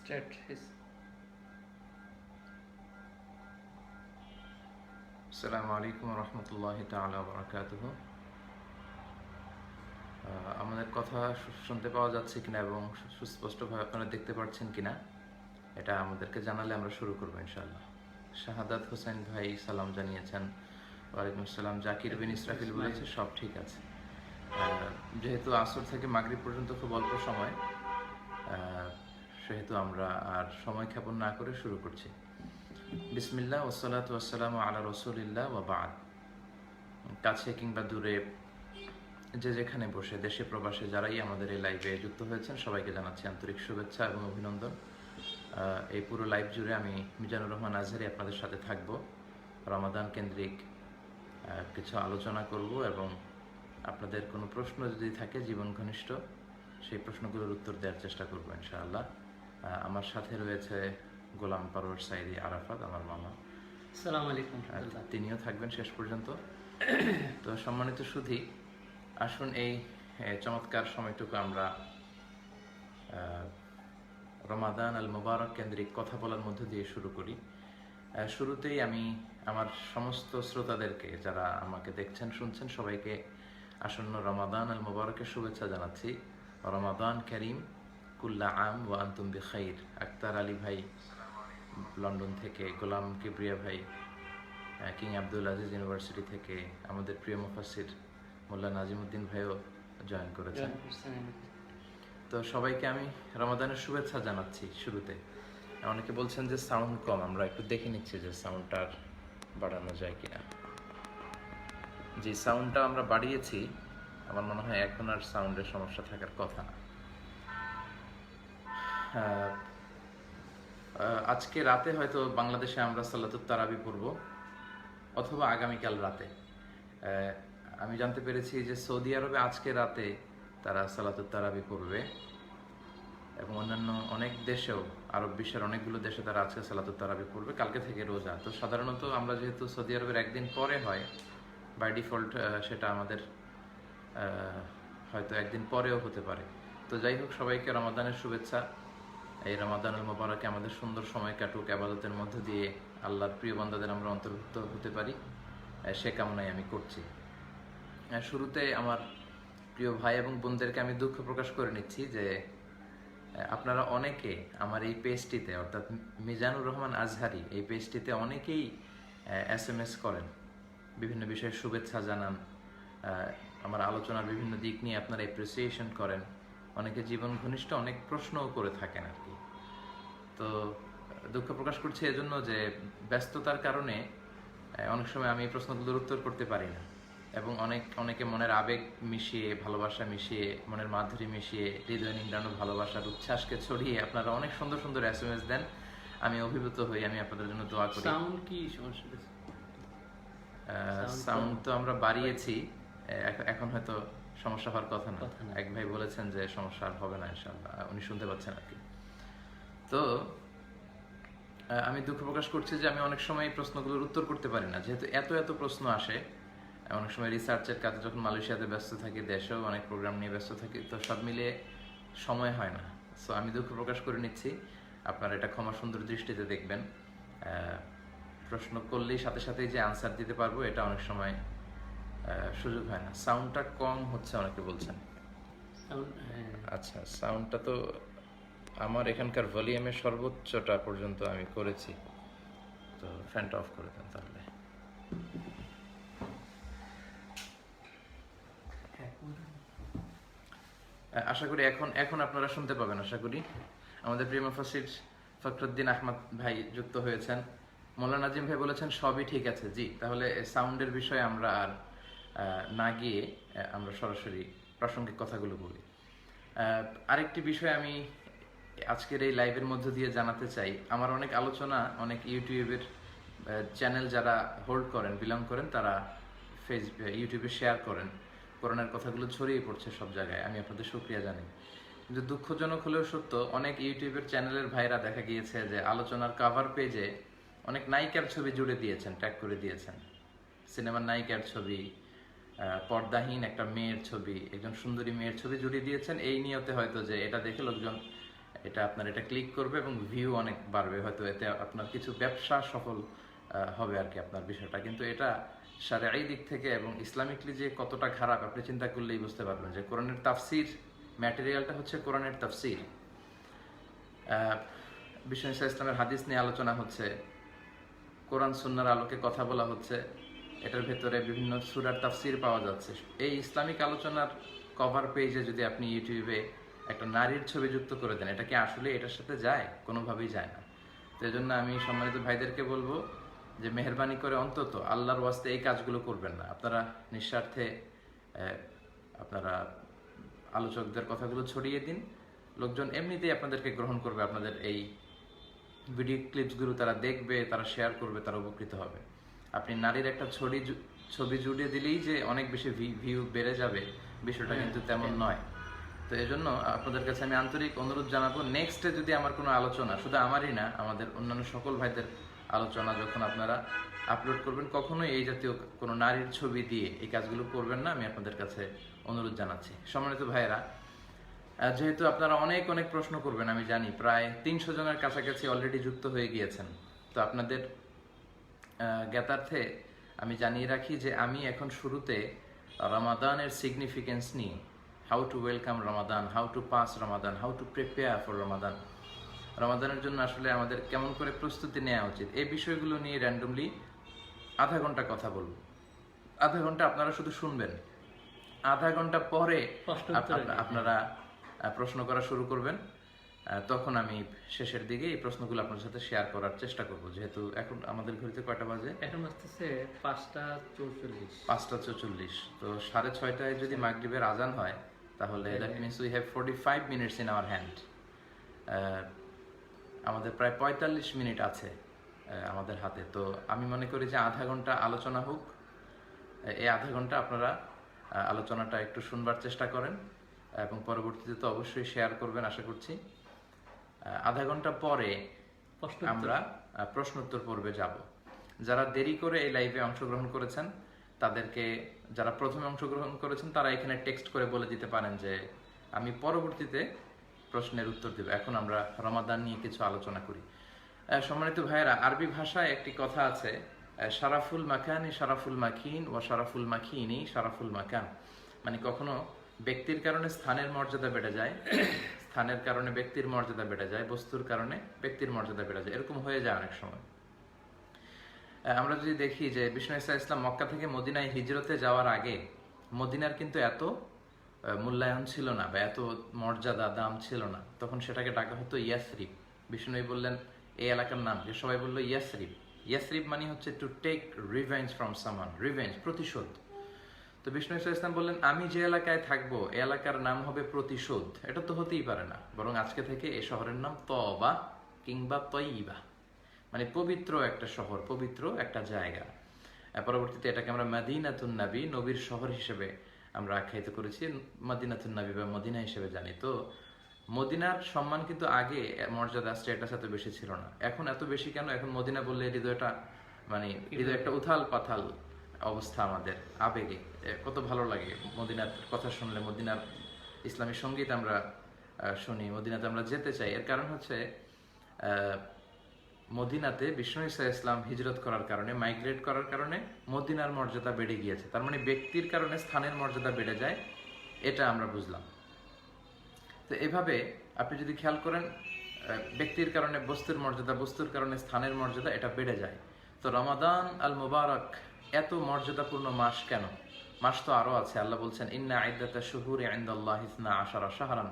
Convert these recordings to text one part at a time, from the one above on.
Start his. আসসালামু আলাইকুম রহমতুল্লাহি তাআলা ওয়া বারাকাতুহু। আমাদের কথা শুনতে পাওয়া যাচ্ছে কিনা এবং সুস্পষ্টভাবে আপনারা দেখতে পাচ্ছেন কিনা এটা আমাদেরকে জানালে আমরা শুরু করবো ইনশাআল্লাহ। শাহাদাত হোসেন ভাই সালাম জানিয়েছেন। ওয়ালাইকুম আসসালাম। জাকির বিন ইসরাফিল বলেছে সব ঠিক আছে। যেহেতু আসর থেকে মাগরিব পর্যন্ত খুব অল্প সময়, সেহেতু আমরা আর সময় ক্ষেপণ না করে শুরু করছি। বিসমিল্লাহ ওয়াসসালাতু ওয়াসসালামু আলা রাসূলিল্লাহ ওয়া বা'দ। কাছে কিংবা দূরে যে যেখানে বসে দেশে প্রবাসে যারাই আমাদের এই লাইভে যুক্ত হয়েছেন সবাইকে জানাচ্ছি আন্তরিক শুভেচ্ছা এবং অভিনন্দন। এই পুরো লাইভ জুড়ে আমি মিজানুর রহমান আজহারি আপনাদের সাথে থাকব। রমাদান কেন্দ্রিক কিছু আলোচনা করব এবং আপনাদের কোনো প্রশ্ন যদি থাকে জীবন ঘনিষ্ঠ সেই প্রশ্নগুলোর উত্তর দেওয়ার চেষ্টা করবো ইনশাআল্লাহ। আমার সাথে রয়েছে গোলাম পারওয়ার সাইদি আরাফাত, আমার মামা। আসসালামু আলাইকুম। তিনিও থাকবেন শেষ পর্যন্ত। তো সম্মানিত সুধী, আসুন এই চমৎকার সময়টুকু আমরা রমাদান আল মুবারক কেন্দ্রিক কথা বলার মধ্য দিয়ে শুরু করি। শুরুতেই আমি আমার সমস্ত শ্রোতাদেরকে যারা আমাকে দেখছেন শুনছেন সবাইকে আসন্ন রমাদান আল মুবারকের শুভেচ্ছা জানাচ্ছি। রমাদান করিম, কুল্লা আম ওয়া আনতুম বিখাইর। আক্তার আলী ভাই লন্ডন থেকে, গোলাম কিবরিয়া ভাই কিং আব্দুল আজিজ ইউনিভার্সিটি থেকে, আমাদের প্রিয় মুফাসসির মোল্লা নাজিমউদ্দিন ভাইও জয়েন করেছেন। তো সবাইকে আমি রমাদানের শুভেচ্ছা জানাচ্ছি। শুরুতে অনেকে বলছেন যে সাউন্ড কম, আমরা একটু দেখে নিচ্ছি যে সাউন্ডটা বাড়ানো যায় কিনা। যে সাউন্ডটা আমরা বাড়িয়েছি, আমার মনে হয় এখন আর সাউন্ডের সমস্যা থাকার কথা না। আজকে রাতে হয়তো বাংলাদেশে আমরা সালাতুত তারাবি পড়ব, অথবা আগামীকাল রাতে। আমি জানতে পেরেছি যে সৌদি আরবে আজকে রাতে তারা সালাতুত তারাবি পড়বে এবং অন্যান্য অনেক দেশেও, আরব বিশ্বের অনেকগুলো দেশে তারা আজকে সালাতুত তারাবি পড়বে। কালকে থেকে রোজা। তো সাধারণত আমরা যেহেতু সৌদি আরবের একদিন পরে হয়, বাই ডিফল্ট সেটা আমাদের হয়তো একদিন পরেও হতে পারে। তো যাই হোক, সবাইকে রমাদানের শুভেচ্ছা। এই রমাদানুল মুবারকে আমাদের সুন্দর সময় কাটুক, ইবাদতের মধ্য দিয়ে আল্লাহর প্রিয় বান্দাদের আমরা অন্তর্ভুক্ত হতে পারি, সে কামনাই আমি করছি। শুরুতে আমার প্রিয় ভাই এবং বোনদেরকে আমি দুঃখ প্রকাশ করে নিচ্ছি যে আপনারা অনেকে আমার এই পেজটিতে, অর্থাৎ মিজানুর রহমান আজহারি এই পেজটিতে অনেকেই SMS করেন, বিভিন্ন বিষয়ে শুভেচ্ছা জানান, আমার আলোচনার বিভিন্ন দিক নিয়ে আপনারা অ্যাপ্রিসিয়েশন করেন, অনেকে জীবন ঘনিষ্ঠ অনেক প্রশ্নও করে থাকেন আর কি। তো দুঃখ প্রকাশ করছি এজন্য যে ব্যস্ততার কারণে অনেক সময় আমি এই প্রশ্নগুলোর উত্তর করতে পারি না, এবং অনেকে মনের আবেগ মিশিয়ে, ভালোবাসা মিশিয়ে, মনের মাধুরী মিশিয়ে, হৃদয় নিংড়ানো ভালোবাসার উচ্ছ্বাসকে ছড়িয়ে আপনারা অনেক সুন্দর সুন্দর SMS দেন। আমি অভিভূত হই, আমি আপনাদের জন্য দোয়া করি। সাউন্ড কি সমস্যা? সাউন্ড তো আমরা বাড়িয়েছি, এখন হয়তো সমস্যা হওয়ার কথা না। এক ভাই বলেছেন যে সমস্যা আর হবে না ইনশাআল্লাহ, উনি শুনতে পাচ্ছেন আর কি। তো আমি দুঃখ প্রকাশ করছি যে আমি অনেক সময় এই প্রশ্নগুলোর উত্তর করতে পারি না, যেহেতু এত এত প্রশ্ন আসে। অনেক সময় রিসার্চের কাজে যখন মালয়েশিয়াতে ব্যস্ত থাকি, দেশেও অনেক প্রোগ্রাম নিয়ে ব্যস্ত থাকি, তো সব মিলিয়ে সময় হয় না। সো আমি দুঃখ প্রকাশ করে নিচ্ছি, আপনারা এটা ক্ষমা সুন্দর দৃষ্টিতে দেখবেন। প্রশ্ন করলেই সাথে সাথেই যে আনসার দিতে পারবো এটা অনেক সময় সুযোগ হয় না। সাউন্ডটা কম হচ্ছে অনেকে বলছেন। আচ্ছা, সাউন্ডটা তো আমার এখানকার ভলিউমের সর্বোচ্চটা পর্যন্ত আমি করেছি, তো ফ্যানটা অফ করে দেন তাহলে। আশা করি এখন আপনারা শুনতে পাবেন। আশা করি আমাদের প্রিয় মুফাসসির ফখরুদ্দিন আহমদ ভাই যুক্ত হয়েছেন। মোল্লা নাজিম ভাই বলেছেন সবই ঠিক আছে। জি, তাহলে সাউন্ডের বিষয়ে আমরা আর না গিয়ে আমরা সরাসরি প্রাসঙ্গিক কথাগুলো বলি। আরেকটি বিষয় আমি আজকের এই লাইভের মধ্য দিয়ে জানাতে চাই। আমার অনেক আলোচনা অনেক ইউটিউবের চ্যানেল যারা হোল্ড করেন, বিলং করেন, তারা ইউটিউবে শেয়ার করেন, করোনার কথাগুলো ছড়িয়ে পড়ছে সব জায়গায়। আমি আপনাদের শুকরিয়া জানাই। কিন্তু দুঃখজনক হলেও সত্য, অনেক ইউটিউবের চ্যানেলের ভাইরা দেখা গিয়েছে যে আলোচনার কাভার পেজে অনেক নায়িকার ছবি জুড়ে দিয়েছেন, ট্যাগ করে দিয়েছেন। সিনেমার নায়িকার ছবি, পর্দাহীন একটা মেয়ের ছবি, একজন সুন্দরী মেয়ের ছবি জুড়ে দিয়েছেন এই নিয়তে হয়তো যে এটা দেখে লোকজন এটা ক্লিক করবে এবং ভিউ অনেক বাড়বে, হয়তো এতে আপনার কিছু ব্যবসা সফল হবে আর কি আপনার বিষয়টা। কিন্তু এটা শারঈ দিক থেকে এবং ইসলামিকলি যে কতটা খারাপ আপনি চিন্তা করলেই বুঝতে পারবেন যে কোরআনের তাফসির ম্যাটেরিয়ালটা হচ্ছে কোরআনের তাফসির। বিষ্ণু ইসলামের হাদিস নিয়ে আলোচনা হচ্ছে, কোরআন সুন্নাহর আলোকে কথা বলা হচ্ছে, এটার ভেতরে বিভিন্ন সূরার তাফসির পাওয়া যাচ্ছে। এই ইসলামিক আলোচনার কভার পেজে যদি আপনি ইউটিউবে একটা নারীর ছবি যুক্ত করে দেন, এটা কি আসলে এটার সাথে যায়? কোনোভাবেই যায় না। তো এই জন্য আমি সম্মানিত ভাইদেরকে বলবো যে মেহেরবানি করে অন্তত আল্লাহর ওয়াস্তে এই কাজগুলো করবেন না। আপনারা নিঃস্বার্থে আপনারা আলোচকদের কথাগুলো ছড়িয়ে দিন, লোকজন এমনিতেই আপনাদেরকে গ্রহণ করবে, আপনাদের এই ভিডিও ক্লিপসগুলো তারা দেখবে, তারা শেয়ার করবে, তারা উপকৃত হবে। আপনি নারীর একটা ছবি জুড়ে দিলেই যে অনেক বেশি ভিউ বেড়ে যাবে, বিষয়টা কিন্তু তেমন নয়। তো এই জন্য আপনাদের কাছে আমি আন্তরিক অনুরোধ জানাবো, নেক্সটে যদি আমার কোনো আলোচনা, শুধু আমারই না, আমাদের অন্যান্য সকল ভাইদের আলোচনা যখন আপনারা আপলোড করবেন, কখনোই এই জাতীয় কোনো নারীর ছবি দিয়ে এই কাজগুলো করবেন না, আমি আপনাদের কাছে অনুরোধ জানাচ্ছি। সম্মানিত ভাইয়েরা, যেহেতু আপনারা অনেক অনেক প্রশ্ন করবেন, আমি জানি প্রায় 300 জনের কাছাকাছি অলরেডি যুক্ত হয়ে গিয়েছেন। তো আপনাদের জ্ঞাতার্থে আমি জানিয়ে রাখি যে আমি এখন শুরুতে রমাদানের সিগনিফিকেন্স নিয়ে, how to welcome Ramadan, how to pass Ramadan, how to prepare for Ramadan, রমাদানের জন্য আসলে আমাদের কেমন করে প্রস্তুতি নেওয়া উচিত, এই বিষয়গুলো নিয়ে র্যান্ডমলি আধা ঘন্টা কথা বলবো। আধা ঘন্টা আপনারা শুধু শুনবেন, আধা ঘন্টা পরে আপনারা প্রশ্ন করা শুরু করবেন। তখন আমি শেষের দিকে এই প্রশ্নগুলো আপনার সাথে শেয়ার করার চেষ্টা করব। যেহেতু এখন আমাদের ঘড়িতে কয়টা বাজে? এখন আসতেছে 5:44। 5:44। তো 6:30টায় যদি মাগরিবের আজান হয়, তাহলে that means we have 45 minutes in our hand. আমাদের প্রায় 45 মিনিট আছে আমাদের হাতে। তো আমি মনে করি যে আধা ঘন্টা আলোচনা হোক। এই আধা ঘন্টা আপনারা আলোচনাটা একটু শুনবার চেষ্টা করেন এবং পরবর্তীতে তো অবশ্যই শেয়ার করবেন আশা করছি। আধা ঘন্টা পরে আমরা প্রশ্নোত্তর পর্বে যাব। যারা দেরি করে এই লাইভে অংশগ্রহণ করেছেন তাদেরকে, যারা প্রথমে অংশগ্রহণ করেছেন তারা এখানে টেক্সট করে বলে দিতে পারেন যে আমি পরবর্তীতে প্রশ্নের উত্তর দেব। এখন আমরা রমাদান নিয়ে কিছু আলোচনা করি। সম্মানিত ভাইয়েরা, আরবি ভাষায় একটি কথা আছে, শারাফুল মাকানি শারাফুল মাকিন ও শারাফুল মাকিনি শারাফুল মাকান। মানে কখনো ব্যক্তির কারণে স্থানের মর্যাদা বেড়ে যায়, স্থানের কারণে ব্যক্তির মর্যাদা বেড়ে যায়, বস্তুর কারণে ব্যক্তির মর্যাদা বেড়ে যায়, এরকম হয়ে যায় অনেক সময়। আমরা যদি দেখি যে বিষ্ণু ইসলাম মক্কা থেকে মদিনায় হিজরতে যাওয়ার আগে মদিনার কিন্তু এত মূল্যায়ন ছিল না বা এত মর্যাদা দাম ছিল না। তখন সেটাকে ডাকা হতো ইয়াসরিব। বিষ্ণু বললেন এই এলাকার নাম, যে সবাই বললো ইয়াসরিব। ইয়াসরিব মানে হচ্ছে to take revenge from someone, revenge, প্রতিশোধ। তো বিষ্ণু ইসলাম বললেন আমি যে এলাকায় থাকবো এই এলাকার নাম হবে প্রতিশোধ। এটা তো হতেই পারে না, বরং আজকে থেকে এই শহরের নাম তবা কিংবা তয়িবা, মানে পবিত্র একটা শহর, পবিত্র একটা জায়গা। পরবর্তীতে এটাকে আমরা মদিনাতুন নবী, নবীর শহর হিসেবে আমরা আখ্যায়িত করেছি, মদিনাতুন নবী বা মদিনা হিসেবে জানি। তো মদিনার সম্মান কিন্তু আগে মর্যাদা স্ট্যাটাস এত বেশি ছিল না, এখন এত বেশি কেন? এখন মদিনা বললে হৃদয়টা, মানে হৃদয় একটা উথাল পাথাল অবস্থা, আমাদের আবেগে কত ভালো লাগে মদিনার কথা শুনলে। মদিনার ইসলামী সঙ্গীত আমরা শুনি, মদিনাতে আমরা যেতে চাই। এর কারণ হচ্ছে মদিনাতে বিষ্ণু ইসলাম হিজরত করার কারণে, মাইগ্রেট করার কারণে মদিনার মর্যাদা বেড়ে গিয়েছে। তার মানে ব্যক্তির কারণে স্থানের মর্যাদা বেড়ে যায়, এটা আমরা বুঝলাম। তো এভাবে আপনি যদি খেয়াল করেন, ব্যক্তির কারণে বস্তুর মর্যাদা, বস্তুর কারণে স্থানের মর্যাদা, এটা বেড়ে যায়। তো রমাদান আল মুবারক এত মর্যাদাপূর্ণ মাস কেন? মাস তো আরো আছে। আল্লাহ বলছেন ইন্না ইদ্দাতা শুহুরি ইনদাল্লাহি 12 শাহরান,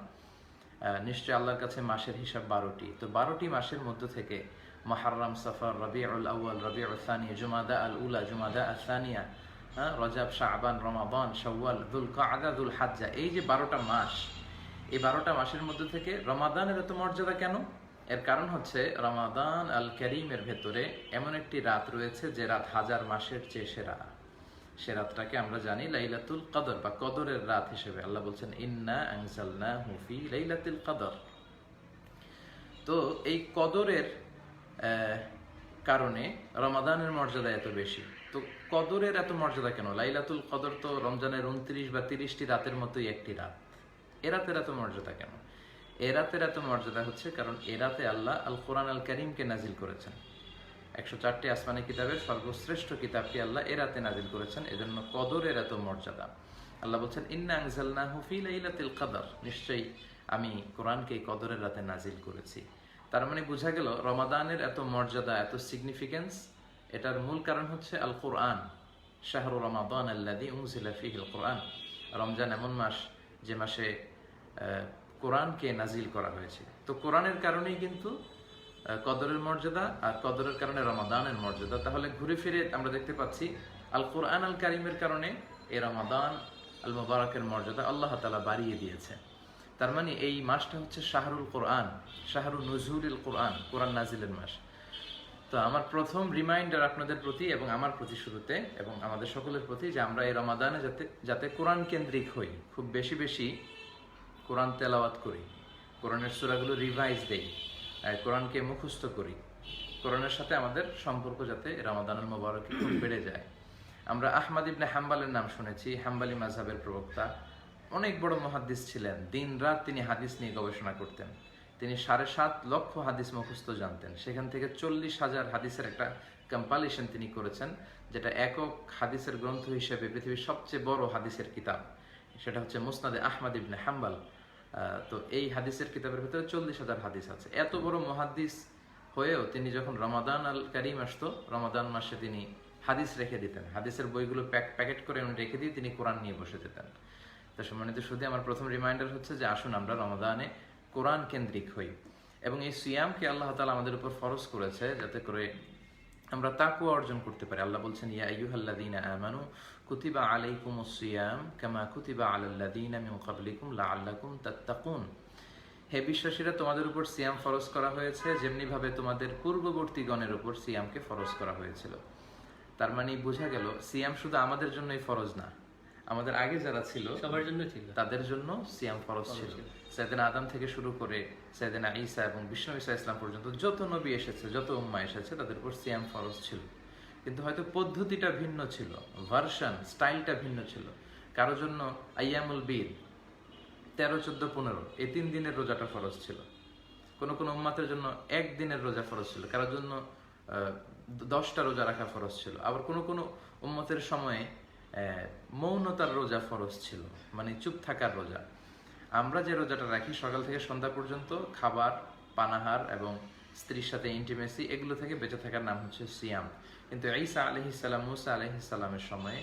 নিশ্চয় আল্লাহর কাছে মাসের হিসাব 12টি। তো 12টি মাসের মধ্য থেকে মুহররম, সফর, রবিউল আউয়াল, রবিউল সানি, জুমাদা আল উলা, জুমাদা আল সানিয়া, রজব, শাবান, রমাদান, শাওয়াল, যুল কাআদা, যুল হাজ্জা, এই যে 12টা মাস, এই 12টা মাসের মধ্যে থেকে রমাদানের এত মর্যাদা কেন? এর কারণ হচ্ছে রমাদান আল কারীমের ভেতরে এমন একটি রাত রয়েছে যে রাত 1000 মাসের চেয়ে সেরা। সে রাতটাকে আমরা জানি লাইলাতুল কদর বা কদরের রাত হিসেবে। আল্লাহ বলছেন ইন্না আনজালনাহু ফি লাইলাতুল কদর। তো এই কদরের কারণে রমাদানের মর্যাদা এত বেশি। তো কদরের এত মর্যাদা কেন? লাইলাতুল কদর তো রমজানের 29 বা 30টি রাতের মতোই একটি রাত, এ রাতের এত মর্যাদা কেন? এ রাতের এত মর্যাদা হচ্ছে কারণ এ রাতে আল্লাহ আল কোরআন আল করিমকে নাজিল করেছেন। 104টি আসমানি কিতাবের সর্বশ্রেষ্ঠ কিতাবকে আল্লাহ এ রাতে নাজিল করেছেন, এজন্য কদরের এত মর্যাদা। আল্লাহ বলছেন ইন্না আনজালনাহু ফি লাইলাতিল কদর, নিশ্চয়ই আমি কোরআনকে এই কদরের রাতে নাজিল করেছি। তার মানে বোঝা গেল রমাদানের এত মর্যাদা, এত সিগনিফিকেন্স, এটার মূল কারণ হচ্ছে আল কোরআন। শাহরু রমাদান আল্লাযী উনজিলা ফীহিল কোরআন, রমজান এমন মাস যে মাসে কোরআনকে নাজিল করা হয়েছে। তো কোরআনের কারণেই কিন্তু কদরের মর্যাদা, আর কদরের কারণে রমাদানের মর্যাদা। তাহলে ঘুরে ফিরে আমরা দেখতে পাচ্ছি আল কোরআন আল কারিমের কারণে এই রমাদান আল মুবারকের মর্যাদা আল্লাহ তাআলা বাড়িয়ে দিয়েছে। তার মানে এই মাসটা হচ্ছে শাহরুল কোরআন, শাহরুল নুজুলিল কোরআন, কোরআন নাজিলের মাস। তো আমার প্রথম রিমাইন্ডার আপনাদের প্রতি এবং আমার প্রতি শুরুতে এবং আমাদের সকলের প্রতি যে আমরা এই রমাদানে যাতে কোরআন কেন্দ্রিক হই, খুব বেশি বেশি কোরআন তেলাওয়াত করি, কোরআনের সূরাগুলো রিভাইজ দেই, কোরআনকে মুখস্থ করি, কোরআনের সাথে আমাদের সম্পর্ক যাতে রমাদানুল মুবারকে খুব বেড়ে যায়। আমরা আহমদ ইবনে হাম্বালের নাম শুনেছি, হাম্বালি মাযহাবের প্রবক্তা, অনেক বড় মুহাদ্দিস ছিলেন। দিন রাত তিনি হাদিস নিয়ে গবেষণা করতেন। তিনি 7.5 লক্ষ হাদিস মুখস্থ জানতেন। সেখান থেকে 40,000 হাদিসের একটা কম্পাইলেশন তিনি করেছেন, যেটা একক হাদিসের গ্রন্থ হিসেবে পৃথিবীর সবচেয়ে বড় হাদিসের কিতাব, সেটা হচ্ছে মুসনাদে আহমদ ইবনে হাম্বাল। তো এই হাদিসের কিতাবের ভিতরে 40,000 হাদিস আছে। এত বড় মুহাদ্দিস হয়েও তিনি যখন রমাদান আল কারিম আসতো, রমাদান মাসে তিনি হাদিস রেখে দিতেন, হাদিসের বইগুলো প্যাকেট করে উনি রেখে দিয়ে তিনি কোরআন নিয়ে বসে যেতেন। তো সম্মানিত শুধু আমার প্রথম রিমাইন্ডার হচ্ছে যে আসুন আমরা রমাদানে কোরআন কেন্দ্রিক হই, এবং এই সিয়ামকে আল্লাহ তাআলা আমাদের উপর ফরজ করেছে যাতে করে আমরা তাকওয়া অর্জন করতে পারি। আল্লাহ বলছেন ইয়া আইয়ুহাল্লাযীনা আমানু কুতিবা আলাইকুমুস সিয়াম কামা কুতিবা আলাল্লাযীনা মিন ক্বাবলিকুম লাআল্লাকুম তাত্তাকুন। হে বিশ্বাসীরা, তোমাদের উপর সিয়াম ফরজ করা হয়েছে যেমনি ভাবে তোমাদের পূর্ববর্তীগণের উপর সিয়ামকে ফরজ করা হয়েছিল। তার মানে বোঝা গেল সিয়াম শুধু আমাদের জন্যই ফরজ না, আমাদের আগে যারা ছিল সবার জন্য ছিল, তাদের জন্য সিয়াম ফরজ ছিল। সাইয়েদনা আদম থেকে শুরু করে সাইয়েদনা ঈসা এবং বিষ্ণু ঈসা ইসলাম পর্যন্ত যত নবী এসেছে, যত উম্মাহ এসেছে, তাদের উপর সিয়াম ফরজ ছিল। কিন্তু হয়তো পদ্ধতিটা ভিন্ন ছিল, ভার্সন স্টাইলটা ভিন্ন ছিল। কারোর জন্য আইয়ামুল বীর 13, 14, 15 এই 3 দিনের রোজাটা ফরজ ছিল। কোনো কোনো উম্মাতের জন্য 1 দিনের রোজা ফরজ ছিল, কারোর জন্য 10টা রোজা রাখা ফরজ ছিল। আবার কোনো কোনো উম্মতের সময়ে মৌনতার রোজা ফরজ ছিল, মানে চুপ থাকার রোজা। আমরা যে রোজাটা রাখি সকাল থেকে সন্ধ্যা পর্যন্ত খাবার, পানাহার এবং স্ত্রীর সাথে ইন্টিমেসি, এগুলো থেকে বেঁচে থাকার নাম হচ্ছে সিয়াম। কিন্তু ঈসা আলাইহিস সালাম, মুসা আলাইহিস সালামের সময়ে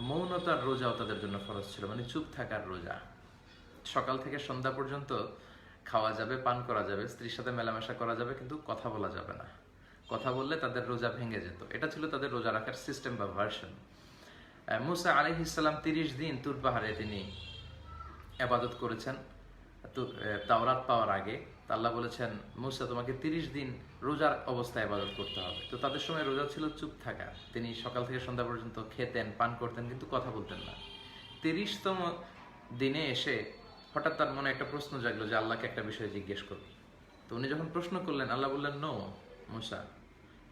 মৌনতার রোজাও তাদের জন্য ফরজ ছিল, মানে চুপ থাকার রোজা। সকাল থেকে সন্ধ্যা পর্যন্ত খাওয়া যাবে, পান করা যাবে, স্ত্রীর সাথে মেলামেশা করা যাবে, কিন্তু কথা বলা যাবে না। কথা বললে তাদের রোজা ভেঙে যেত। এটা ছিল তাদের রোজা রাখার সিস্টেম বা ভার্সন। মুসা আলাইহিস সালাম 30 দিন তুর পাহাড়ে তিনি ইবাদত করেছেন তাওরাত পাওয়ার আগে। আল্লাহ বলেছেন মুসা তোমাকে 30 দিন রোজার অবস্থায় ইবাদত করতে হবে। তো তাদের সময় রোজা ছিল চুপ থাকা। তিনি সকাল থেকে সন্ধ্যা পর্যন্ত খেতেন, পান করতেন, কিন্তু কথা বলতেন না। 30তম দিনে এসে হঠাৎ তার মনে একটা প্রশ্ন জাগলো যে আল্লাহকে একটা বিষয় জিজ্ঞেস করব। তো উনি যখন প্রশ্ন করলেন, আল্লাহ বললেন no Musa,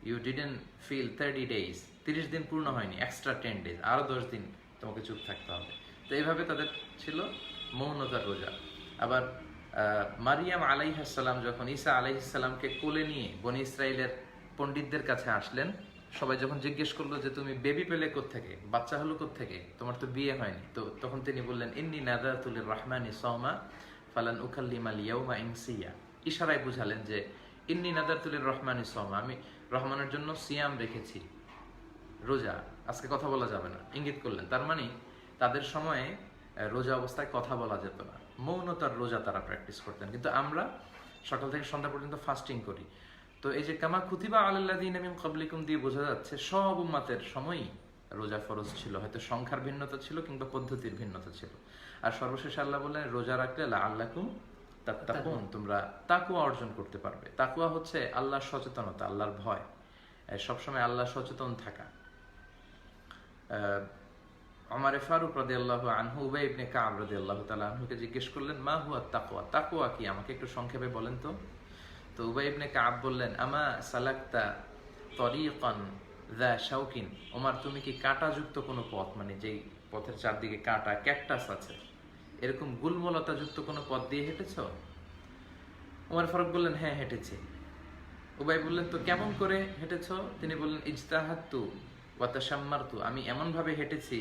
you didn't fill 30 days, 30 দিন পূর্ণ হয়নি, এক্সট্রা 10 days, আরো 10 দিন তোমাকে চুপ থাকতে হবে। তো এইভাবে তাদের ছিল মৌনতার রোজা। আবার মারিয়াম আলাইহিস সালাম যখন ঈসা আলাইহিস সালামকে কোলে নিয়ে বনি ইসরাইলের পণ্ডিতদের কাছে আসলেন, সবাই যখন জিজ্ঞেস করলো যে তুমি বেবি পেলে কোত্থেকে, বাচ্চা হলো কোত্থেকে, তোমার তো বিয়ে হয়নি। তো তখন তিনি বললেন ইন্নী নাযারতু লির-রাহমানি সাওমা ফালান উকাল্লিমাল ইয়াওমা ইনসিয়া। ইশারায় বুঝালেন যে ইন্নী নাযারতু লির-রাহমানি সাওমা, আমি রহমানের জন্য সিয়াম রেখেছি, রোজা, আজকে কথা বলা যাবে না, ইঙ্গিত করলেন। তার মানে তাদের সময়ে রোজা অবস্থায় কথা বলা যেত না, মৌনতার রোজা তারা প্র্যাকটিস করতেন। কিন্তু আমরা সকাল থেকে সন্ধ্যা পর্যন্ত ফাস্টিং করি। তো এই যে কামা কুতিবা আলাল্লাযীনা মিন ক্বাবলিকুম দিয়ে বোঝা যাচ্ছে সব উম্মাতের সময়ই রোজা ফরজ ছিল। হয়তো সংখ্যার ভিন্নতা ছিল কিংবা পদ্ধতির ভিন্নতা ছিল। আর সর্বশেষে আল্লাহ বললেন রোজা রাখলে লাআল্লাকুম তাত্তাকুন, তোমরা তাকওয়া অর্জন করতে পারবে। তাকওয়া হচ্ছে আল্লাহর সচেতনতা, আল্লাহর ভয়, সবসময় আল্লাহ সচেতন থাকা। ওমর ফারুক রাদিয়াল্লাহু আনহু উবাই ইবনে কাব রাদিয়াল্লাহু তাআলা আনহুকে জিজ্ঞেস করলেন মা হুয়া তাকওয়া, তাকওয়া কি, আমাকে একটু সংক্ষেপে বলেন তো। তো উবাই ইবনে কাব বললেন আমা সালাকতা তরিকান যা শাওকিন, ওমর তুমি কি কাঁটাযুক্ত কোনো পথ, মানে যেই পথের চারদিকে কাঁটা, ক্যাকটাস আছে, এরকম গুলমলতা যুক্ত কোনো পথ দিয়ে হেঁটেছো? ওমর ফারুক বললেন, হ্যাঁ হেঁটেছি। উবাই বললেন, তো কেমন করে হেঁটেছ? তিনি বললেন, ইজতাহাদতু ওয়া তাশাম্মারতু, আমি এমন ভাবে হেঁটেছি,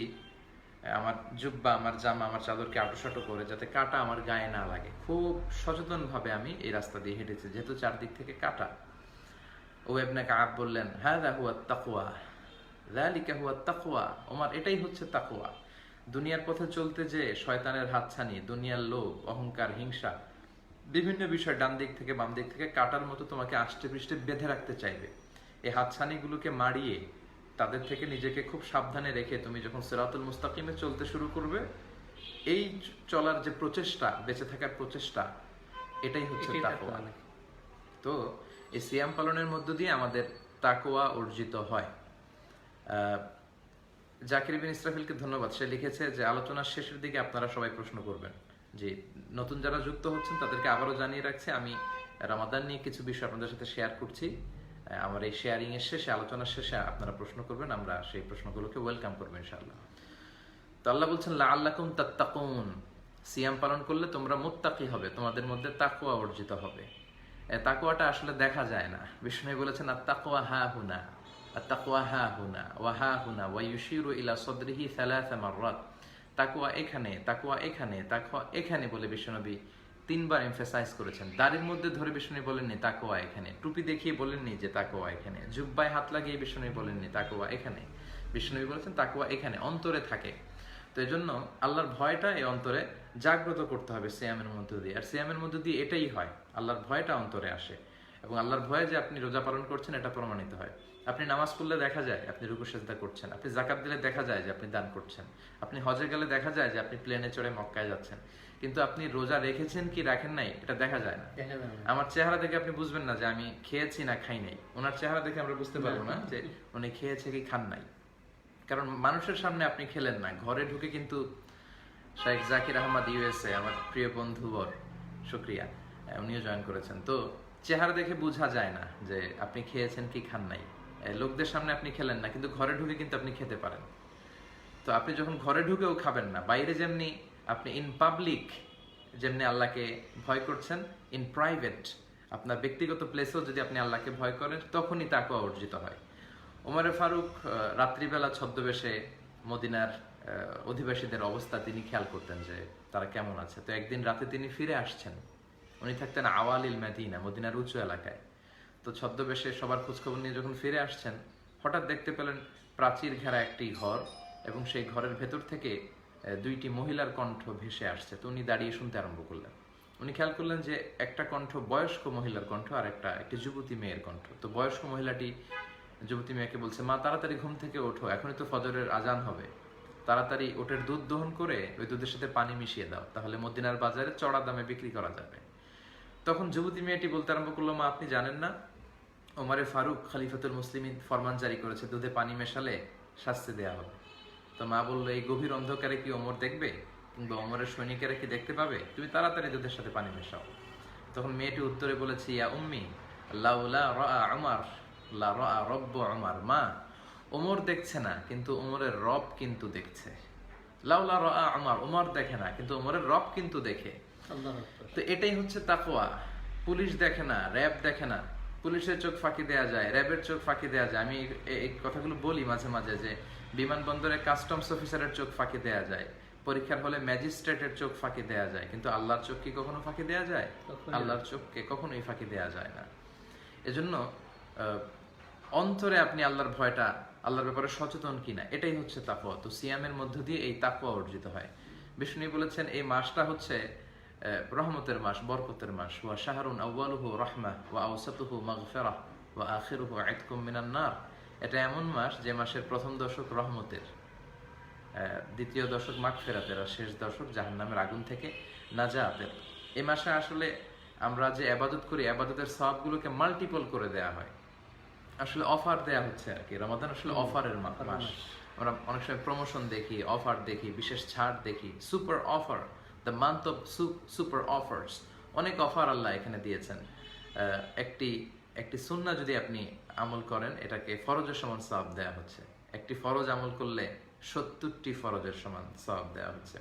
আমার জুব্বা, আমার জামা, আমার চাদরকে আঁটোসাঁটো করে, যাতে কাঁটা আমার গায়ে না লাগে। খুব সচেতন ভাবে আমি এই রাস্তা দিয়ে হেঁটেছি, যেহেতু চারদিক থেকে কাঁটা। উবাই ইবনে কাব বললেন, হাযা হুয়া তাকওয়া, যালিকা হুয়া তাকওয়া। ওমর, এটাই হচ্ছে তাকওয়া। দুনিয়ার পথে চলতে যে শয়তানের হাতছানি, দুনিয়ার লোভ, অহংকার, হিংসা, বিভিন্ন বিষয় ডান দিক থেকে বাম দিক থেকে কাটার মতো তোমাকে আষ্টে পৃষ্ঠে বেঁধে রাখতে চাইবে। এই হাতছানিগুলোকে মারিয়ে তাদের থেকে নিজেকে খুব সাবধানে রেখে তুমি যখন সিরাতুল মুস্তাকিমে চলতে শুরু করবে, এই চলার যে প্রচেষ্টা, বেঁচে থাকার প্রচেষ্টা, এটাই হচ্ছে তাকওয়া। তো এই সিয়াম পালনের মধ্য দিয়ে আমাদের তাকওয়া অর্জিত হয়। জাকির বিন ইসরাফিলকে ধন্যবাদ, সে লিখেছে যে আলোচনার শেষের দিকে আপনারা সবাই প্রশ্ন করবেন। যে নতুন যারা যুক্ত হচ্ছেন তাদেরকে আবারও জানিয়ে রাখছি, আমি রমাদান নিয়ে কিছু বিষয় আপনাদের সাথে শেয়ার করছি। আমার এই শেয়ারিং এর শেষে, আলোচনার শেষে আপনারা প্রশ্ন করবেন, আমরা সেই প্রশ্নগুলোকে ওয়েলকাম করবো ইনশাআল্লাহ। তো আল্লাহ বলছেন, লাআল্লাকুম তাত্তাকুন, সিয়াম পালন করলে তোমরা মুত্তাকি হবে, তোমাদের মধ্যে তাকওয়া অর্জিত হবে। তাকওয়াটা আসলে দেখা যায় না। বিষ্ণু বলেছেন, আত-তাকওয়া হা হুনা, আত-তাকওয়া হা হুনা ওয়া হা হুনা ওয়া ইউশিরু ইলা সাদরিহি সালাসা মাররাত। তাকওয়া এখানে, তাকওয়া এখানে, তাকওয়া এখানে বলে বিশ্বনবী 3 বার এমফাসাইজ করেছেন। দাড়ির মধ্যে ধরে বিশ্বনবী বলেননি তাকওয়া এখানে, টুপি দেখিয়ে বলেননি যে তাকওয়া এখানে, জুব্বায় হাত লাগিয়ে বিশ্বনবী বলেননি তাকওয়া এখানে। বিশ্বনবী বলেছেন তাকওয়া এখানে, অন্তরে থাকে। তো এই জন্য আল্লাহর ভয়টা এই অন্তরে জাগ্রত করতে হবে সিয়ামের মধ্য দিয়ে। আর সিয়ামের মধ্য দিয়ে এটাই হয়, আল্লাহর ভয়টা অন্তরে আসে, এবং আল্লাহর ভয়ে যে আপনি রোজা পালন করছেন এটা প্রমাণিত হয়। আপনি নামাজ পড়লে দেখা যায় আপনি রুকু সেজদা করছেন, আপনি যাকাত দিলে দেখা যায় যে আপনি দান করছেন, আপনি হজে গেলে দেখা যায় যে আপনি প্লেনে চড়ে মক্কায় যাচ্ছেন। কিন্তু আপনি রোজা রেখেছেন কি রাখেন নাই এটা দেখা যায় না। আমার চেহারা দেখে আপনি বুঝবেন না যে আমি খেয়েছি না খাই নাই, ওনার চেহারা দেখে আমরা বুঝতে পারবো না যে উনি খেয়েছে কি খান নাই। কারণ মানুষের সামনে আপনি খেলেন না, ঘরে ঢুকে কিন্তু শেখ জাকির আহমদ ইউএসএ, আমার প্রিয় বন্ধুবর, শুক্রিয়া, উনিও জয়েন করেছেন। তো চেহারা দেখে বোঝা যায় না যে আপনি খেয়েছেন কি খান নাই। লোকদের সামনে আপনি খেলেন না, কিন্তু ঘরে ঢুকে কিন্তু আপনি খেতে পারেন। তো আপনি যখন ঘরে ঢুকেও খাবেন না, বাইরে যেমনি আপনি ইন পাবলিক যেমনি আল্লাহকে ভয় করছেন, ইন প্রাইভেট আপনার ব্যক্তিগত প্লেসেও যদি আপনি আল্লাহকে ভয় করেন, তখনই তাকওয়া অর্জিত হয়। ওমর ফারুক রাত্রিবেলা ছদ্মবেশে মদিনার অধিবাসীদের অবস্থা তিনি খেয়াল করতেন যে তারা কেমন আছে। তো একদিন রাতে তিনি ফিরে আসছেন, উনি থাকতেন আওয়ালিল মদিনা, মদিনার উঁচু এলাকায়। তো ছদ্মবেশে সবার খোঁজখবর নিয়ে যখন ফিরে আসছেন, হঠাৎ দেখতে পেলেন প্রাচীর ঘেরা একটি ঘর, এবং সেই ঘরের ভেতর থেকে 2টি মহিলার কণ্ঠ ভেসে আসছে। তো উনি দাঁড়িয়ে শুনতে আরম্ভ করলেন। উনি খেয়াল করলেন যে একটা কণ্ঠ বয়স্ক মহিলার কণ্ঠ, আর একটি যুবতী মেয়ের কণ্ঠ। তো বয়স্ক মহিলাটি যুবতী মেয়েকে বলছে, মা তাড়াতাড়ি ঘুম থেকে ওঠো, এখনই তো ফজরের আজান হবে, তাড়াতাড়ি ওটের দুধ দহন করে ওই দুধের সাথে পানি মিশিয়ে দাও, তাহলে মদিনার বাজারে চড়া দামে বিক্রি করা যাবে। তখন যুবতী মেয়েটি বলতে আরম্ভ করলো, মা আপনি জানেন না ওমরে ফারুক খলিফাতুল মুসলিমিন ফরমান জারি করেছে দুধে পানি মেশালে শাস্তি দেয়া হবে। তো মা বললো, এই গভীর অন্ধকারে কি ওমর দেখবে, কিংবা ওমরের সৈনিকেরা কি দেখতে পাবে? তুমি তাড়াতাড়ি দুধের সাথে পানি মেশাও। তখন মেয়েটি উত্তরে বলেছে, ইয়া উম্মি লাউলা রাআ উমর লা রাআ রব্বু উমর, মা ওমর দেখছে না কিন্তু ওমরের রব কিন্তু দেখছে। লাউলা রাআ উমর, ওমর দেখে না কিন্তু ওমরের রব কিন্তু দেখে। তো এটাই হচ্ছে তাকওয়া। পুলিশ দেখে না, র্যাব দেখে না, পুলিশের চোখ ফাঁকি দেয়া যায়, র্যাবের চোখ ফাঁকি দেয়া যায়। আমি এই কথাগুলো বলি মাঝে মাঝে যে বিমানবন্দরে কাস্টমস অফিসারের চোখ ফাঁকি দেয়া যায়, পরীক্ষার হলে ম্যাজিস্ট্রেটের চোখ ফাঁকি দেয়া যায়, কিন্তু আল্লাহর চোখ কি কখনো ফাঁকি দেয়া যায়? আল্লাহর চোখকে কখনোই ফাঁকি দেয়া যায় না। এজন্য অন্তরে আপনি আল্লাহর ভয়টা, আল্লাহর ব্যাপারে সচেতন কিনা, এটাই হচ্ছে তাকওয়া। তো সিয়ামের মধ্য দিয়ে এই তাকওয়া অর্জিত হয়। বিষ্ণু বলেছেন এই মাসটা হচ্ছে রহমতের মাস, বরকতের মাস। ওয়া শাহরুন আউয়ালুহু রাহমা ওয়া আওসাতুহু মাগফিরাহ ওয়া আখিরুহু ইতকুম মিনান নার। এটা এমন মাস যে মাসের প্রথম দশক রহমতের, দ্বিতীয় দশক মাগফিরাতের, আর শেষ দশক জাহান্নামের আগুন থেকে নাজাতের। এই মাসে আসলে আমরা যে ইবাদত করি, ইবাদতের সওয়াবগুলোকে মাল্টিপল করে দেয়া হয়, আসলে অফার দেয়া হচ্ছে আর কি। রমাদান আসলে অফারের মাস। আমরা অনেক সময় প্রমোশন দেখি, অফার দেখি, বিশেষ ছাড় দেখি, super offer, the month of super offers. অনেক অফার আল্লাহ এখানে দিয়েছেন। একটি সুন্নাহ যদি আপনি আমল করেন, এটাকে ফরজের সমান সওয়াব দেয়া হচ্ছে। একটি ফরজ আমল করলে 70টি ফরজের সমান সওয়াব দেয়া হচ্ছে।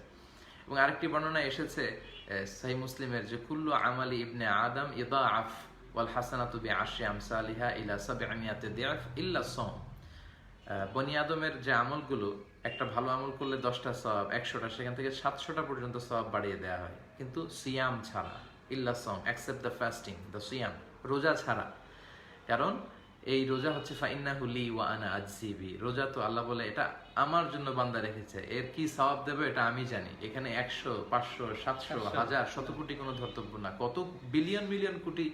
এবং আরেকটি বর্ণনা এসেছে সহিহ মুসলিমের যে কুল্লু আমালি ইবনে আদম ইদাআফ ওয়াল হাসানাতু বিআশরি আমসালিহা ইলা 700 দিআফ ইল্লা সাওম। বনি আদমের যে আমলগুলো, একটা ভালো আমল করলে 10টা সওয়াব, 100টা, সেখান থেকে 700টা পর্যন্ত সওয়াব বাড়িয়ে দেওয়া হয়, কিন্তু সিয়াম ছাড়া। ইল্লা সাওম, এক্সেপ্ট দ্য ফাস্টিং, দ্য সিয়াম, রোজা ছাড়া। কারণ এই রোজা হচ্ছে ফাইন্নাহু লি ওয়া আনা আজজি বি। রোজা তো আল্লাহ বলে এটা আমার জন্য বান্দা রেখেছে, এর কি সওয়াব দেবে এটা আমি জানি। এখানে 100, 500, 700, 1000, শত কোটি কোনো ধর্তব্য না। কত বিলিয়ন মিলিয়ন কোটি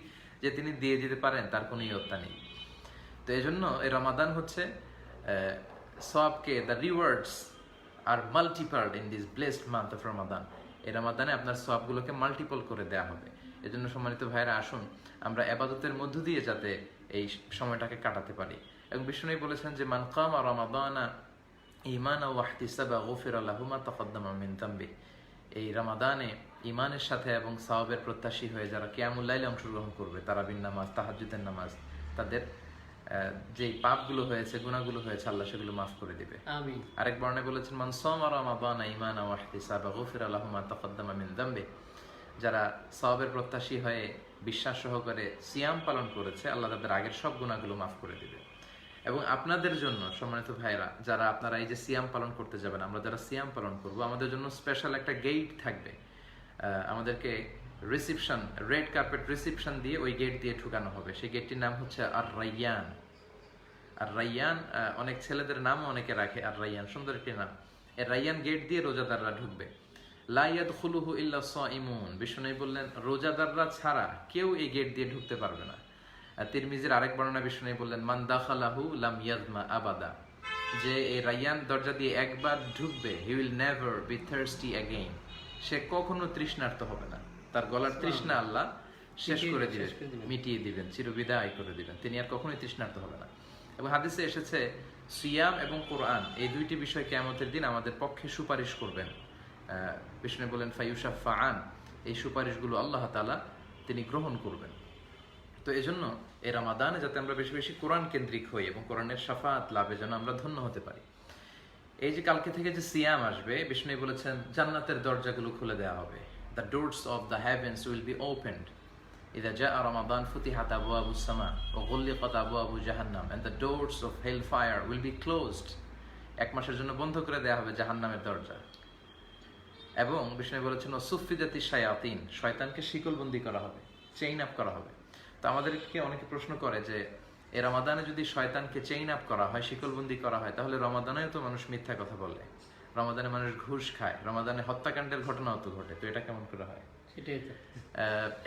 যে তিনি দিয়ে যেতে পারেন তার কোনো ইয়ত্তা নেই। তো এই জন্য এই রমাদান হচ্ছে সওয়াবকে, the rewards are multiplied in this blessed month of Ramadan. এই রমাদানে আপনার সওয়াবগুলোকে মাল্টিপল করে দেওয়া হবে। এজন্য সম্মানিত ভাইরা, আসুন আমরা ইবাদতের মধ্য দিয়ে যাতে এই সময়টাকে কাটাতে পারি। এবং বিষ্ণু বলেছেন যে মান কামা রমাদানা ঈমানাও ওয়া ইহতিসাবা গুফিরা লাহু মা তাকাদ্দামা মিন যামবি। এই রমাদানে ঈমানের সাথে এবং সওয়াবের প্রত্যাশী হয়ে যারা কিয়ামুল লাইলে অংশগ্রহণ করবে, তারাবির নামাজ, তাহাজ্জুদের নামাজ, তাদের যেই পাপগুলো হয়েছে, গুনাহগুলো হয়েছে, আল্লাহ সেগুলো মাফ করে দিবে। আমিন। আরেক বর্ণে বলেছেন মান সামা রমাদানা ঈমানাও ওয়া ইহতিসাবা গুফিরা লাহু মা তাকাদ্দামা মিন যামবি। যারা সওয়াবের প্রত্যাশী হয়ে বিশ্বাস সহকারে সিয়াম পালন করেছে, আল্লাহ তাদের আগের সব গুনাহগুলো মাফ করে দিবে। এবং আপনাদের জন্য সম্মানিত ভাইরা, যারা আপনারা এই যে সিয়াম পালন করতে যাবেন, আমরা যারা সিয়াম পালন করব, আমাদের জন্য স্পেশাল একটা গেট থাকবে। আমাদেরকে রিসিপশন, রেড কার্পেট রিসিপশন দিয়ে ওই গেট দিয়ে ঢুকানো হবে। সেই গেটটির নাম হচ্ছে আর রাইয়ান। আর রাইয়ান, অনেক ছেলেদের নামও অনেকে রাখে আর রাইয়ান, সুন্দর একটি নাম। এই রাইয়ান গেট দিয়ে রোজাদাররা ঢুকবে। লা ইয়াদখুলুহু ইল্লা সাইমুন। বিষ্ণু বললেন রোজাদাররা ছাড়া কেউ এই গেট দিয়ে ঢুকতে পারবে না। তিরমিজির আরেক বর্ণনা বিষ্ণু বললেন মান দাখালাহু লাম ইয়াজমা আবাদা। যে এই রাইয়ান দরজা দিয়ে একবার ঢুকবে, he will never be thirsty again. সে কখনো তৃষ্ণার্ত হবে না। তার গলার তৃষ্ণা আল্লাহ শেষ করে দিবেন, মিটিয়ে দিবেন, চিরবিদায় করে দিবেন। তিনি আর কখনোই তৃষ্ণার্ত হবে না। এবং হাদিসে এসেছে সিয়াম এবং কোরআন এই দুইটি বিষয় কিয়ামতের দিন আমাদের পক্ষে সুপারিশ করবেন। বিষ্ণু বলেন ফায়ুশাফাআন, এই সুপারিশগুলো আল্লাহ তাআলা তিনি গ্রহণ করবেন। তো এই জন্য এই রমাদানে যাতে আমরা বেশি বেশি কোরআন কেন্দ্রিক হই এবং কোরআনের শাফাআত লাভে যেন আমরা ধন্য হতে পারি। এই যে কালকে থেকে যে সিয়াম আসবে, বিষ্ণু বলেছেন জান্নাতের দরজাগুলো খুলে দেওয়া হবে। The doors of the heavens will be opened ইযা জাআ রমাদান ফুতিহাত আবওয়াবুস সামা ওয়া গুল্লিকাত আবওয়াবু জাহান্নাম and the doors of hell fire will be closed. এক মাসের জন্য বন্ধ করে দেওয়া হবে জাহান্নামের দরজা। এবং বিষ্ণু বলেছেন সুফিদাতি শায়াতিন, শয়তানকে শিকলবন্দি করা হবে, চেইন আপ করা হবে। তো আমাদেরকে অনেকে প্রশ্ন করে যে এই রমাদানে যদি শয়তানকে চেইন আপ করা হয়, শিকলবন্দি করা হয়, তাহলে রমাদানেও তো মানুষ মিথ্যা কথা বলে, রমাদানে মানুষ ঘুষ খায়, রমাদানে হত্যাকাণ্ডের ঘটনাও তো ঘটে, তো এটা কেমন করে হয়? সেটাই তো।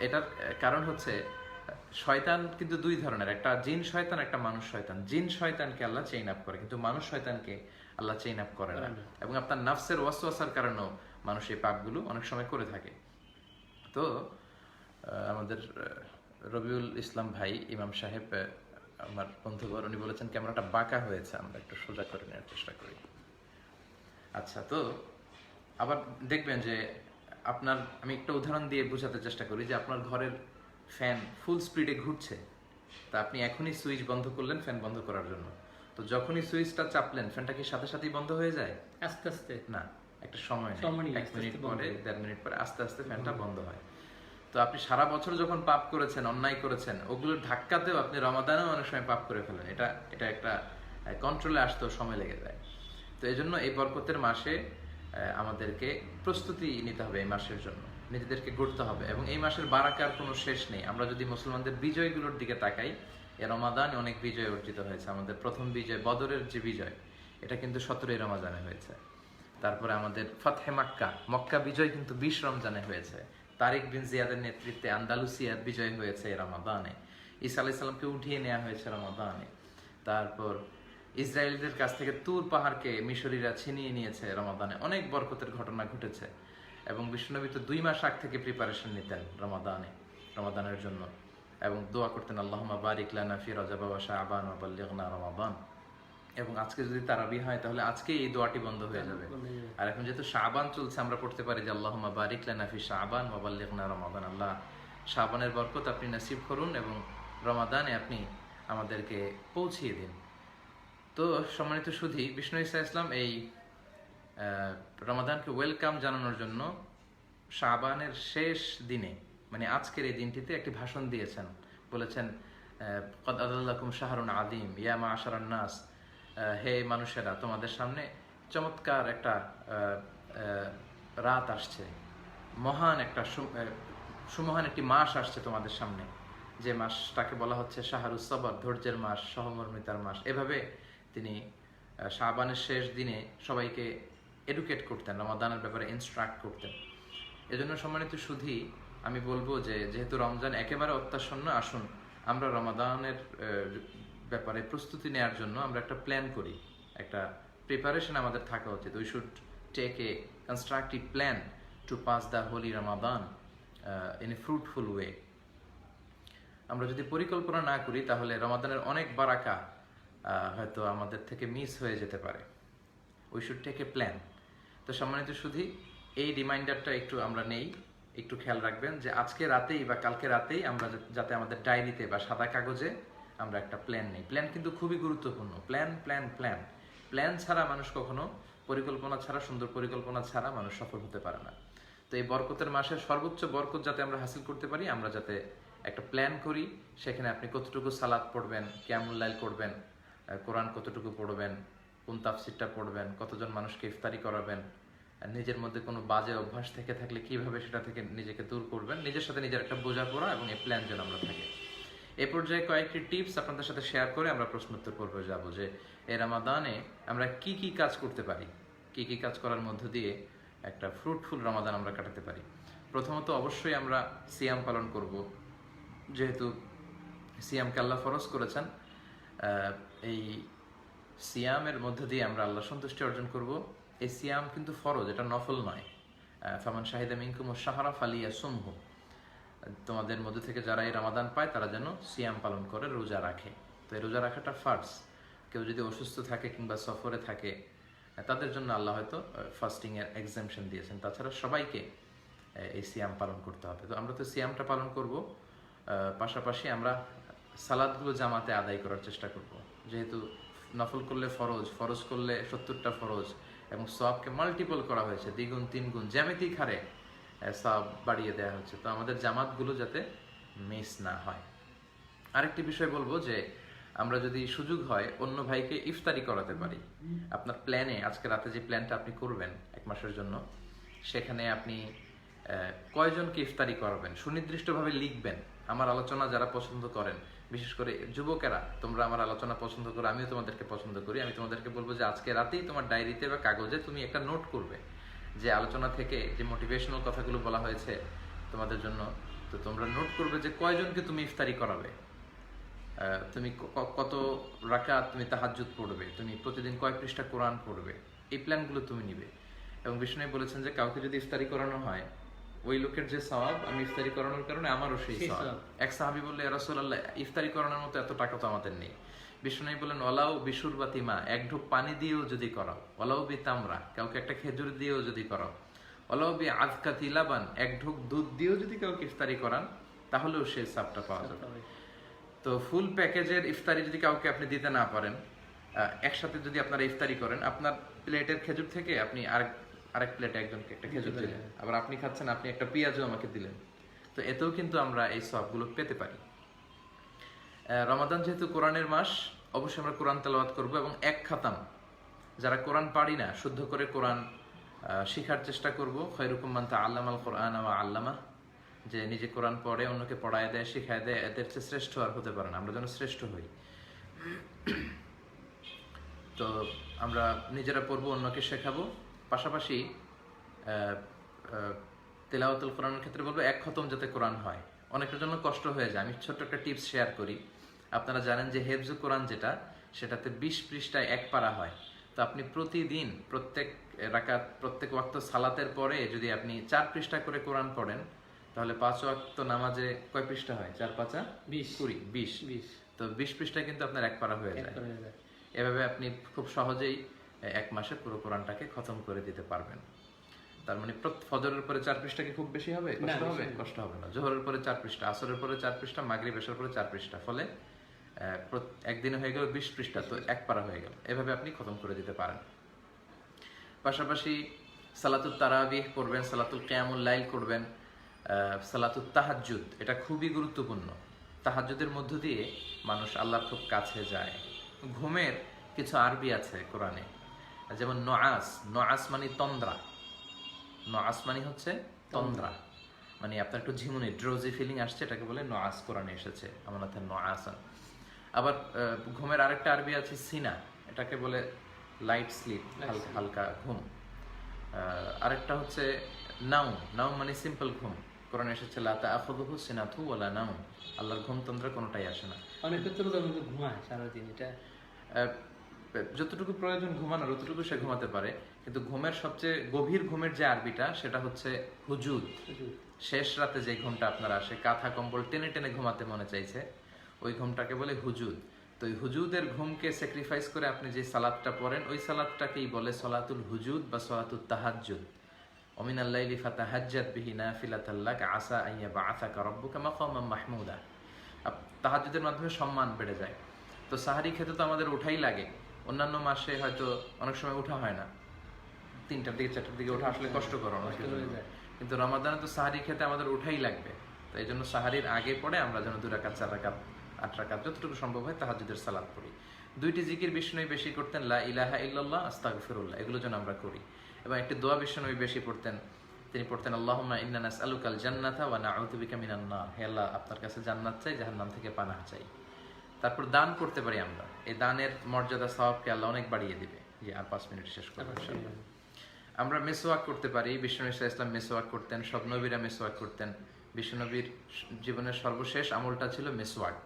এটার কারণ হচ্ছে শয়তান কিন্তু দুই ধরনের, একটা জিন শয়তান, একটা মানুষ শয়তান। জিন শয়তানকে আল্লাহ চেইন আপ করে, কিন্তু মানুষ শয়তানকে আল্লাহ চেইন আপ করে না। এবং আপনার নাফসের ওয়াসওয়াসার কারণেও মানুষ এই পাপগুলো অনেক সময় করে থাকে। তো আমাদের রবিউল ইসলাম ভাই ইমাম সাহেব, আমার বন্ধুবর, উনি বলেছেন ক্যামেরাটা বাঁকা হয়েছে, আমরা একটু সোজা করে নেওয়ার চেষ্টা করি। আচ্ছা, তো আবার দেখবেন যে আপনার, আমি একটা উদাহরণ দিয়ে বোঝাতে চেষ্টা করি যে আপনার ঘরের ফ্যান ফুল স্পিডে ঘুরছে, তা আপনি এখনই সুইচ বন্ধ করলেন ফ্যান বন্ধ করার জন্য, তো যখনই সুইচটা চাপলেন ফ্যানটা কি সাথে সাথেই বন্ধ হয়ে যায়? আস্তে আস্তে না, একটা সময় নেই, 1 মিনিট পরে, 1.5 মিনিট পরে আস্তে আস্তে ফ্যানটা বন্ধ হয়। তো আপনি সারা বছর যখন পাপ করেছেন, অন্যায় করেছেন, ওগুলোর ধাক্কাতেও আপনি রমাদানেও অনেক সময় পাপ করে ফেলেন। এটা একটা কন্ট্রোলে আসতেও সময় লেগে যায়। তো এই জন্য এই বরকতের মাসে আমাদেরকে প্রস্তুতি নিতে হবে, এই মাসের জন্য নিজেদেরকে গড়তে হবে। এবং এই মাসের বারাকার কোনো শেষ নেই। আমরা যদি মুসলমানদের বিজয়গুলোর দিকে তাকাই, এই রমাদানে অনেক বিজয় অর্জিত হয়েছে। আমাদের প্রথম বিজয় বদরের যে বিজয়, এটা কিন্তু 17ই রমাদানে হয়েছে। তারপরে আমাদের ফাতহে মক্কা, মক্কা বিজয় কিন্তু 20 রমজানে হয়েছে। তারিক বিন জিয়াদের নেতৃত্বে আন্দালুসিয়ার বিজয় হয়েছে এই রমাদানে। ঈসা আলাইহিস সালামকে উঠিয়ে নেওয়া হয়েছে রমাদানে। তারপর ইসরায়েলদের কাছ থেকে তুর পাহাড়কে মিশরীরা ছিনিয়ে নিয়েছে রমাদানে। অনেক বরকতের ঘটনা ঘটেছে। এবং বিশ্বনবী তো 2 মাস আগ থেকে প্রিপারেশন নিতেন রমাদানের জন্য, এবং দোয়া করতেন আল্লাহুম্মা বারিক লানা ফি রজব ওয়া শাবান ওয়া বাল্লিগনা রমাদান। এবং আজকে যদি তারাবি হয় তাহলে আজকে এই দোয়াটি বন্ধ হয়ে যাবে। আর এখন যেহেতু শাবান চলছে, আমরা পড়তে পারি যে আল্লাহুম্মা বারিক লানা ফি শাবান ওয়া বাল্লিগনা রমাদান। আল্লাহ শাবানের বরকত আপনি নসিব করুন এবং রমাদানে আপনি আমাদেরকে পৌঁছিয়ে দিন। তো সম্মানিত সুধী, বিষ্ণু ঈসা ইসলাম এই রমাদানকে ওয়েলকাম জানানোর জন্য শাবানের শেষ দিনে, মানে আজকের এই দিনটিতে একটি ভাষণ দিয়েছেন। বলেছেন, কদ আদাল্লাকুম শাহরুন আদিম ইয়া মাআশারান নাস, হে মানুষেরা, তোমাদের সামনে চমৎকার একটা রাত আসছে, মহান একটা সুমহান একটি মাস আসছে তোমাদের সামনে, যে মাসটাকে বলা হচ্ছে শাহরুস সবর, ধৈর্যের মাস, সহমর্মিতার মাস। এভাবে তিনি শাবানের শেষ দিনে সবাইকে এডুকেট করতেন, রমাদানের ব্যাপারে ইনস্ট্রাক্ট করতেন। এজন্য সম্মানিত সুধী, আমি বলবো যে যেহেতু রমজান একেবারে অত্যাসন্ন, আসুন আমরা রমাদানের ব্যাপারে প্রস্তুতি নেওয়ার জন্য আমরা একটা প্ল্যান করি, একটা প্রিপারেশন আমাদের থাকা উচিত। We should take a constructive plan to pass the holy Ramadan in a fruitful way. আমরা যদি পরিকল্পনা না করি তাহলে রমাদানের অনেক বারাকা হয়তো আমাদের থেকে মিস হয়ে যেতে পারে। We should take a plan. তো সম্মানিত সুধী, এই রিমাইন্ডারটা একটু আমরা নেই, একটু খেয়াল রাখবেন যে আজকে রাতেই বা কালকে রাতেই আমরা যাতে আমাদের ডায়েরিতে বা সাদা কাগজে আমরা একটা প্ল্যান নেই। প্ল্যান কিন্তু খুবই গুরুত্বপূর্ণ। প্ল্যান প্ল্যান প্ল্যান প্ল্যান ছাড়া মানুষ কখনো, পরিকল্পনা ছাড়া, সুন্দর পরিকল্পনা ছাড়া মানুষ সফল হতে পারে না। তো এই বরকতের মাসের সর্বোচ্চ বরকত যাতে আমরা হাসিল করতে পারি, আমরা যাতে একটা প্ল্যান করি। সেখানে আপনি কতটুকু সালাত পড়বেন, কিয়ামুল লাইল করবেন, কোরআন কতটুকু পড়বেন, কোন তাফসিরটা পড়বেন, কতজন মানুষকে ইফতারি করাবেন, নিজের মধ্যে কোনো বাজে অভ্যাস থেকে থাকলে কিভাবে সেটা থেকে নিজেকে দূর করবেন, নিজের সাথে নিজের একটা বোঝাপড়া এবং এই প্ল্যান যেন আমরা থাকি। এই পর্যায়ে কয়েকটি টিপস আপনাদের সাথে শেয়ার করে আমরা প্রশ্নোত্তর পর্বে যাব যে এই রমাদানে আমরা কি কি কাজ করতে পারি, কি কি কাজ করার মধ্য দিয়ে একটা ফ্রুটফুল রমাদান আমরা কাটাতে পারি। প্রথমত অবশ্যই আমরা সিয়াম পালন করব, যেহেতু সিয়ামকে আল্লাহ ফরজ করেছেন। এই সিয়ামের মধ্য দিয়ে আমরা আল্লাহ সন্তুষ্টি অর্জন করব। এই সিয়াম কিন্তু ফরজ, এটা নফল নয়। ফামান শাহিদা মিনকুম শাহরা ফালিয়াসুমহু, তোমাদের মধ্যে থেকে যারা এই রমাদান পায় তারা যেন সিয়াম পালন করে, রোজা রাখে। তো এই রোজা রাখাটা ফার্জ। কেউ যদি অসুস্থ থাকে কিংবা সফরে থাকে তাদের জন্য আল্লাহ হয়তো ফাস্টিং এর এক্সাম্পশন দিয়েছেন। তাছাড়া সবাইকে এই সিয়াম পালন করতে হবে। তো আমরা তো সিয়ামটা পালন করব, পাশাপাশি আমরা সালাদগুলো জামাতে আদায় করার চেষ্টা করব। যেহেতু নফল করলে ফরজ, ফরজ করলে 70টা ফরজ, এবং সওয়াবকে মাল্টিপল করা হয়েছে, দ্বিগুণ তিনগুণ জ্যামিতিক হারে সওয়াব বাড়িয়ে দেওয়া হচ্ছে। তো আমাদের জামাতগুলো যাতে মিস না হয়। আরেকটি বিষয় বলবো যে আমরা যদি সুযোগ হয় অন্য ভাইকে ইফতারি করাতে পারি। আপনার প্ল্যানে, আজকে রাতে যে প্ল্যানটা আপনি করবেন এক মাসের জন্য, সেখানে আপনি কয়জনকে ইফতারি করাবেন সুনির্দিষ্টভাবে লিখবেন। আমার আলোচনা যারা পছন্দ করেন, বিশেষ করে যুবকেরা, তোমরা আমার আলোচনা পছন্দ করো, আমিও তোমাদেরকে পছন্দ করি। আমি তোমাদেরকে বলবো যে আজকে রাতেই তোমার ডায়েরিতে বা কাগজে তুমি একটা নোট করবে যে আলোচনা থেকে যে মোটিভেশনাল কথাগুলো বলা হয়েছে তোমাদের জন্য। তো তোমরা নোট করবে যে কয়জনকে তুমি ইফতারি করাবে, তুমি কত রাকাত তুমি তাহাজ্জুদ পড়বে, তুমি প্রতিদিন কয় পৃষ্ঠা কোরআন পড়বে, এই প্ল্যানগুলো তুমি নিবে। এবং বিষ্ণু বলেছেন যে কাউকে যদি ইফতারি করানো হয়, ওই লোকের যে সওয়াব, আমি ইফতারি করানোর কারণে আমারও সেই সওয়াব। এক সাহাবী বললে, ইয়া রাসূলুল্লাহ, ইফতারি করানোর মতো এত টাকা তো আমাদের নেই। বিষ্ণু বলেন, ওয়ালাউ বিশুরবাতিমা, এক ঢোক পানি দিয়েও যদি করাও, ওয়ালাউ বি তামরা, কাউকে একটা খেজুর দিয়েও যদি করাও, ওয়ালাউ বি আযকাতি লাবান, এক ঢোক দুধ দিয়েও যদি কাউকে ইফতারি করান, তাহলেও সেই সওয়াবটা পাওয়া যাবে। তো ফুল প্যাকেজের ইফতারি যদি কাউকে আপনি দিতে না পারেন, একসাথে যদি আপনারা ইফতারি করেন, আপনার প্লেটের খেজুর থেকে আপনি আরেক প্লেটে একজনকে একটা খেজুর দিলেন, আবার আপনি খাচ্ছেন, আপনি একটা পেঁয়াজও আমাকে দিলেন। তো এতেও কিন্তু আমরা এই সওয়াবগুলো পেতে পারি। রমাদান যেহেতু কোরআনের মাস, অবশ্যই আমরা কোরআন তেলাওয়াত করব এবং এক খাতাম, যারা কোরআন পারি না, শুদ্ধ করে কোরআন শিখার চেষ্টা করব। খায়রুকুম মান তাআল্লামাল কোরআন ওয়া আল্লামা, যে নিজে কোরআন পড়ে অন্যকে পড়ায় দেয়, শিখায় দেয়, এদের চেয়ে শ্রেষ্ঠ আর হতে পারে না। আমরা যেন শ্রেষ্ঠ হই। তো আমরা নিজেরা পড়বো, অন্যকে শেখাবো। পাশাপাশি তেলাওয়াতুল কোরআনের ক্ষেত্রে বলবো এক খতম যাতে কোরআন হয়। অনেকের জন্য কষ্ট হয়ে যায়। আমি ছোট্ট একটা টিপস শেয়ার করি। আপনারা জানেন যে হেফজুল কোরআন যেটা, সেটাতে 20 পৃষ্ঠায় এক পারা হয়। তো আপনি প্রতিদিন প্রত্যেক রাকাত, প্রত্যেক ওয়াক্ত সালাতের পরে যদি আপনি 4 পৃষ্ঠা করে কোরআন পড়েন, তাহলে 5 ওয়াক্ত নামাজে কয় পৃষ্ঠা হয়? 4 5 20। তো 20 পৃষ্ঠায় কিন্তু আপনার এক পারা হয়ে যায়। এভাবে আপনি খুব সহজেই এক মাসে পুরো কোরআনটাকে খতম করে দিতে পারবেন। তার মানে ফজরের পরে 4 পৃষ্ঠা কি খুব বেশি হবে? কষ্ট হবে না। জোহরের পরে 4 পৃষ্ঠা, আসরের পরে 4 পৃষ্ঠা, মাগরিব এশার পরে 4 পৃষ্ঠা, ফলে একদিনে হয়ে গেল 20 পৃষ্ঠা, তো এক পারা হয়ে গেল। এভাবে আপনি খতম করে দিতে পারেন। পাশাপাশি সালাতুত তারাবিহ পড়বেন, সালাতুল কিয়ামুল লাইল করবেন, সালাতুত তাহাজ্জুদ, এটা খুবই গুরুত্বপূর্ণ। তাহাজ্জুদের মধ্য দিয়ে মানুষ আল্লাহর খুব কাছে যায়। ঘুমের কিছু আরবি আছে কোরআনে, যেমন নআস, নআস মানে তন্দ্রা, নআস মানে হচ্ছে তন্দ্রা, মানে আপনার একটু ঝিমুনি ড্রোজি ফিলিং আসছে, এটাকে বলে নআস, কোরআনে এসেছে আমানাতে নআসান। আবার ঘুমের আরেকটা আরবি আছে সিনা, এটাকে বলে লাইট স্লিপ, হালকা ঘুম। আরেকটা হচ্ছে নাউম, নাউম মানে সিম্পল ঘুম, কোরআনে এসেছে লা তাআখুযুহু সিনাতু ওয়ালা নাউম, আল্লাহর ঘুম তন্দ্রা কোনোটাই আসে না। অনেক ক্ষেত্রে তো কিন্তু ঘুমায় সারাদিন, এটা যতটুকু প্রয়োজন ঘুমানোর ততটুকু সে ঘুমাতে পারে, কিন্তু ঘুমের সবচেয়ে গভীর ঘুমের যে আরবিটা সেটা হচ্ছে হুজুদ। শেষ রাতে যে ঘুমটা আপনার আসে, কাঁথা কম্বল টেনে টেনে ঘুমাতে মনে চাইছে, ওই ঘুমটাকে বলে হুজুদ। তো ওই হুজুদের ঘুমকে স্যাক্রিফাইস করে আপনি যে সালাদটা পড়েন, ওই সালাদটাকেই বলে সলাতুল হুজুদ বা সলাতুত তাহাজ্জুদ। ওমিনাল লাইলি ফাতাহাজ্জাত বিহি নাফিলাতাল লাক আসা আন ইয়াবআসাকা রাব্বুকা মাকামান মাহমুদা। তাহাজ্জুদের মাধ্যমে সম্মান বেড়ে যায়। তো সাহারি খেতে তো আমাদের ওঠাই লাগে, অন্যান্য মাসে হয়তো অনেক সময় ওঠা হয় না, 3টার দিকে 4টার দিকে ওঠা আসলে কষ্টকর অনেক, কিন্তু রমাদানে তো সাহারি খেতে আমাদের ওঠাই লাগবে। তো এই জন্য সাহারির আগে পড়ে আমরা যেন 2 রাকাত 4 রাকাত 8 রাকাত যতটুকু সম্ভব হয় তাহাজ্জুদের সালাত পড়ি। 2টি জিকির বিষ্ণুই বেশি করতেন, লা ইলাহা ইল্লাল্লাহ, আস্তাগফিরুল্লাহ, এগুলো যেন আমরা করি। এবং একটি দোয়া বিষ্ণুই বেশি পড়তেন, তিনি পড়তেন আল্লাহুম্মা ইন্না নাসআলুকাল জান্নাতা ওয়া নাউযু বিকা মিনান নার, হে আল্লাহ আপনার কাছে জান্নাত চাই, জাহান্নাম থেকে পানাহ চাই। তারপর দান করতে পারি আমরা, এই দানের মর্যাদা সওয়াবকে আল্লাহ অনেক বাড়িয়ে দিবে। যে আর 5 মিনিট শেষ করব ইনশাআল্লাহ। আমরা মেসওয়াক করতে পারি, বিষ্ণু ইসলাম মেসওয়াক করতেন, সব নবীরা মেসওয়াক করতেন। বিশ্বনবীর জীবনের সর্বশেষ আমলটা ছিল মেসওয়াক।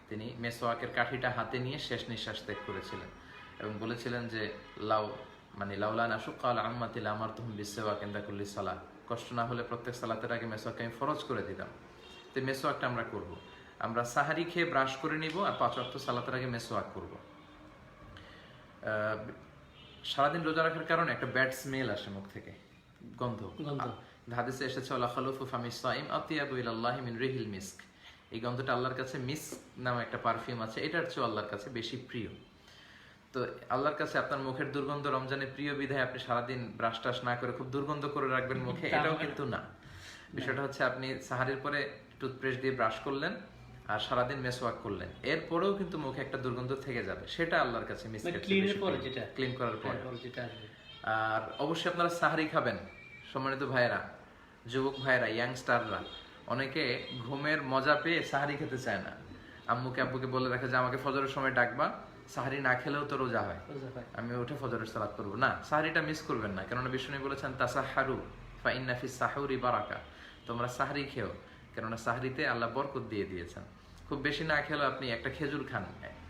তিনি মেসওয়াকের কাঠিটা হাতে নিয়ে শেষ নিঃশ্বাস ত্যাগ করেছিলেন এবং বলেছিলেন যে লাউলা নাশুক্কা আলা উম্মতি লামারতুহুম বিসওয়াক ইনদা কুল্লি সালাহ, কষ্ট না হলে প্রত্যেক সালাতের আগে মেসওয়াক আমি ফরজ করে দিতাম। তো মেসওয়াকটা আমরা করব। আমরা সাহারি খেয়ে ব্রাশ করে নিব আর 5 ওয়াক্ত সালাতের আগে মেসওয়াক করব। সারাদিন রোজা রাখার কারণে একটা ব্যাড স্মেল আসে মুখ থেকে, গন্ধ। হাদিসে এসেছে ওয়ালা খালুফু ফামিস সাইম আতিয়াবু ইলাল্লাহি মিন রিহিল মিস্ক, এই গন্ধটা আল্লাহর কাছে মিস্ক নামে একটা পারফিউম আছে, এটার চেয়ে আল্লাহর কাছে বেশি প্রিয়। তো আল্লাহর কাছে আপনার মুখের দুর্গন্ধ রমজানে প্রিয় বিধায় আপনি সারাদিন ব্রাশ টাশ না করে খুব দুর্গন্ধ করে রাখবেন মুখে, এটাও কিন্তু না। বিষয়টা হচ্ছে আপনি সাহারির পরে টুথপেস্ট দিয়ে ব্রাশ করলেন আর সারাদিন মেসওয়াক করলেন, এরপরেও কিন্তু মুখে একটা দুর্গন্ধ থেকে যাবে, সেটা আল্লাহর কাছে ক্লিন করার পরে। আর অবশ্যই আপনারা সাহারি খাবেন। সম্মানিত ভাইয়েরা, যুবক ভাইয়েরা, ইয়াংস্টাররা, অনেকে ঘুমের মজা পেয়ে সাহারি খেতে চায় না। আম্মুকে আব্বুকে বলে রাখে যে আমাকে ফজরের সময় ডাকবা, সাহারি না খেলেও তো রোজা হয়, আমি উঠে ফজরের সালাত করবো না। সাহারিটা মিস করবেন না, কেননা বিষ্ণু বলেছেন তাসাহারু ফা ইন্না ফিস সাহুরি বারাকা, তোমরা সাহারি খেও, কেননা সাহারিতে আল্লাহ বরকত দিয়ে দিয়েছেন। খুব বেশি না খেলেও আপনি একটা খেজুর খান,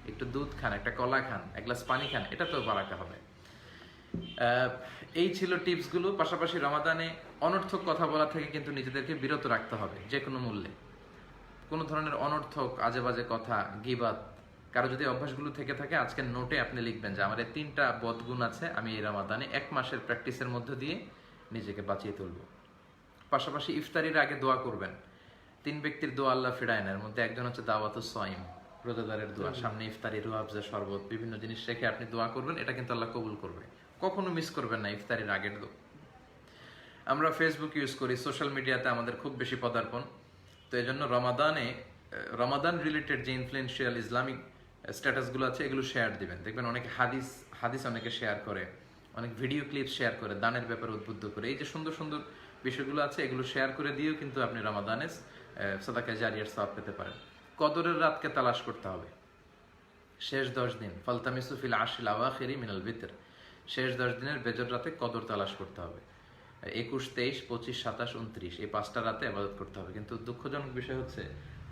একটু দুধ খান, একটা কলা খান, এক গ্লাস পানি খান, এটা তো বারাকা হবে। এই ছিল টিপসগুলো। পাশাপাশি রমাদানে অনর্থক কথা বলা থেকে কিন্তু নিজেদেরকে বিরত রাখতে হবে যে কোনো মূল্যে। কোনো ধরনের অনর্থক আজে বাজে কথা, গীবাত, কারো যদি অভ্যাসগুলো থেকে থাকে আজকের নোটে আপনি লিখবেন যে আমার এই 3টা বদগুণ আছে, আমি এই রমাদানে 1 মাসের প্র্যাকটিসের মধ্য দিয়ে নিজেকে বাঁচিয়ে তুলব। পাশাপাশি ইফতারির আগে দোয়া করবেন। 3 ব্যক্তির দোয়া আল্লাহ ফিরায় না, এর মধ্যে একজন হচ্ছে দাওয়াতুস সাইম, রোজাদারের দোয়া। সামনে ইফতারি, রুয়াবজা, শরবত, বিভিন্ন জিনিস রেখে আপনি দোয়া করবেন, এটা কিন্তু আল্লাহ কবুল করবে। কখনো মিস করবেন না ইফতারির আগের দোয়া। আমরা ফেসবুক ইউজ করি, সোশ্যাল মিডিয়াতে আমাদের খুব বেশি পদার্পণ, তো এই জন্য রমাদান রিলেটেড যে ইনফ্লুয়েন্সিয়াল ইসলামিক স্ট্যাটাসগুলো আছে এগুলো শেয়ার দিবেন। দেখবেন অনেক হাদিস অনেকে শেয়ার করে, অনেক ভিডিও ক্লিপ শেয়ার করে, দানের ব্যাপারে উদ্বুদ্ধ করে। এই যে সুন্দর সুন্দর বিষয়গুলো আছে এগুলো শেয়ার করে দিয়েও কিন্তু আপনি রমাদানে সাদাকা জারিয়ার সওয়াব পেতে পারেন। কদরের রাতকে তালাশ করতে হবে। শেষ 10 দিন, ফালতামিসু ফিল আশরিল আওয়াখিরি মিনাল বিতর, শেষ 10 দিনের বেজর রাতে কদর তালাশ করতে হবে। 21, 23, 25, 27, 29 এই 5টা রাতে ইবাদত করতে হবে। কিন্তু দুঃখজনক বিষয় হচ্ছে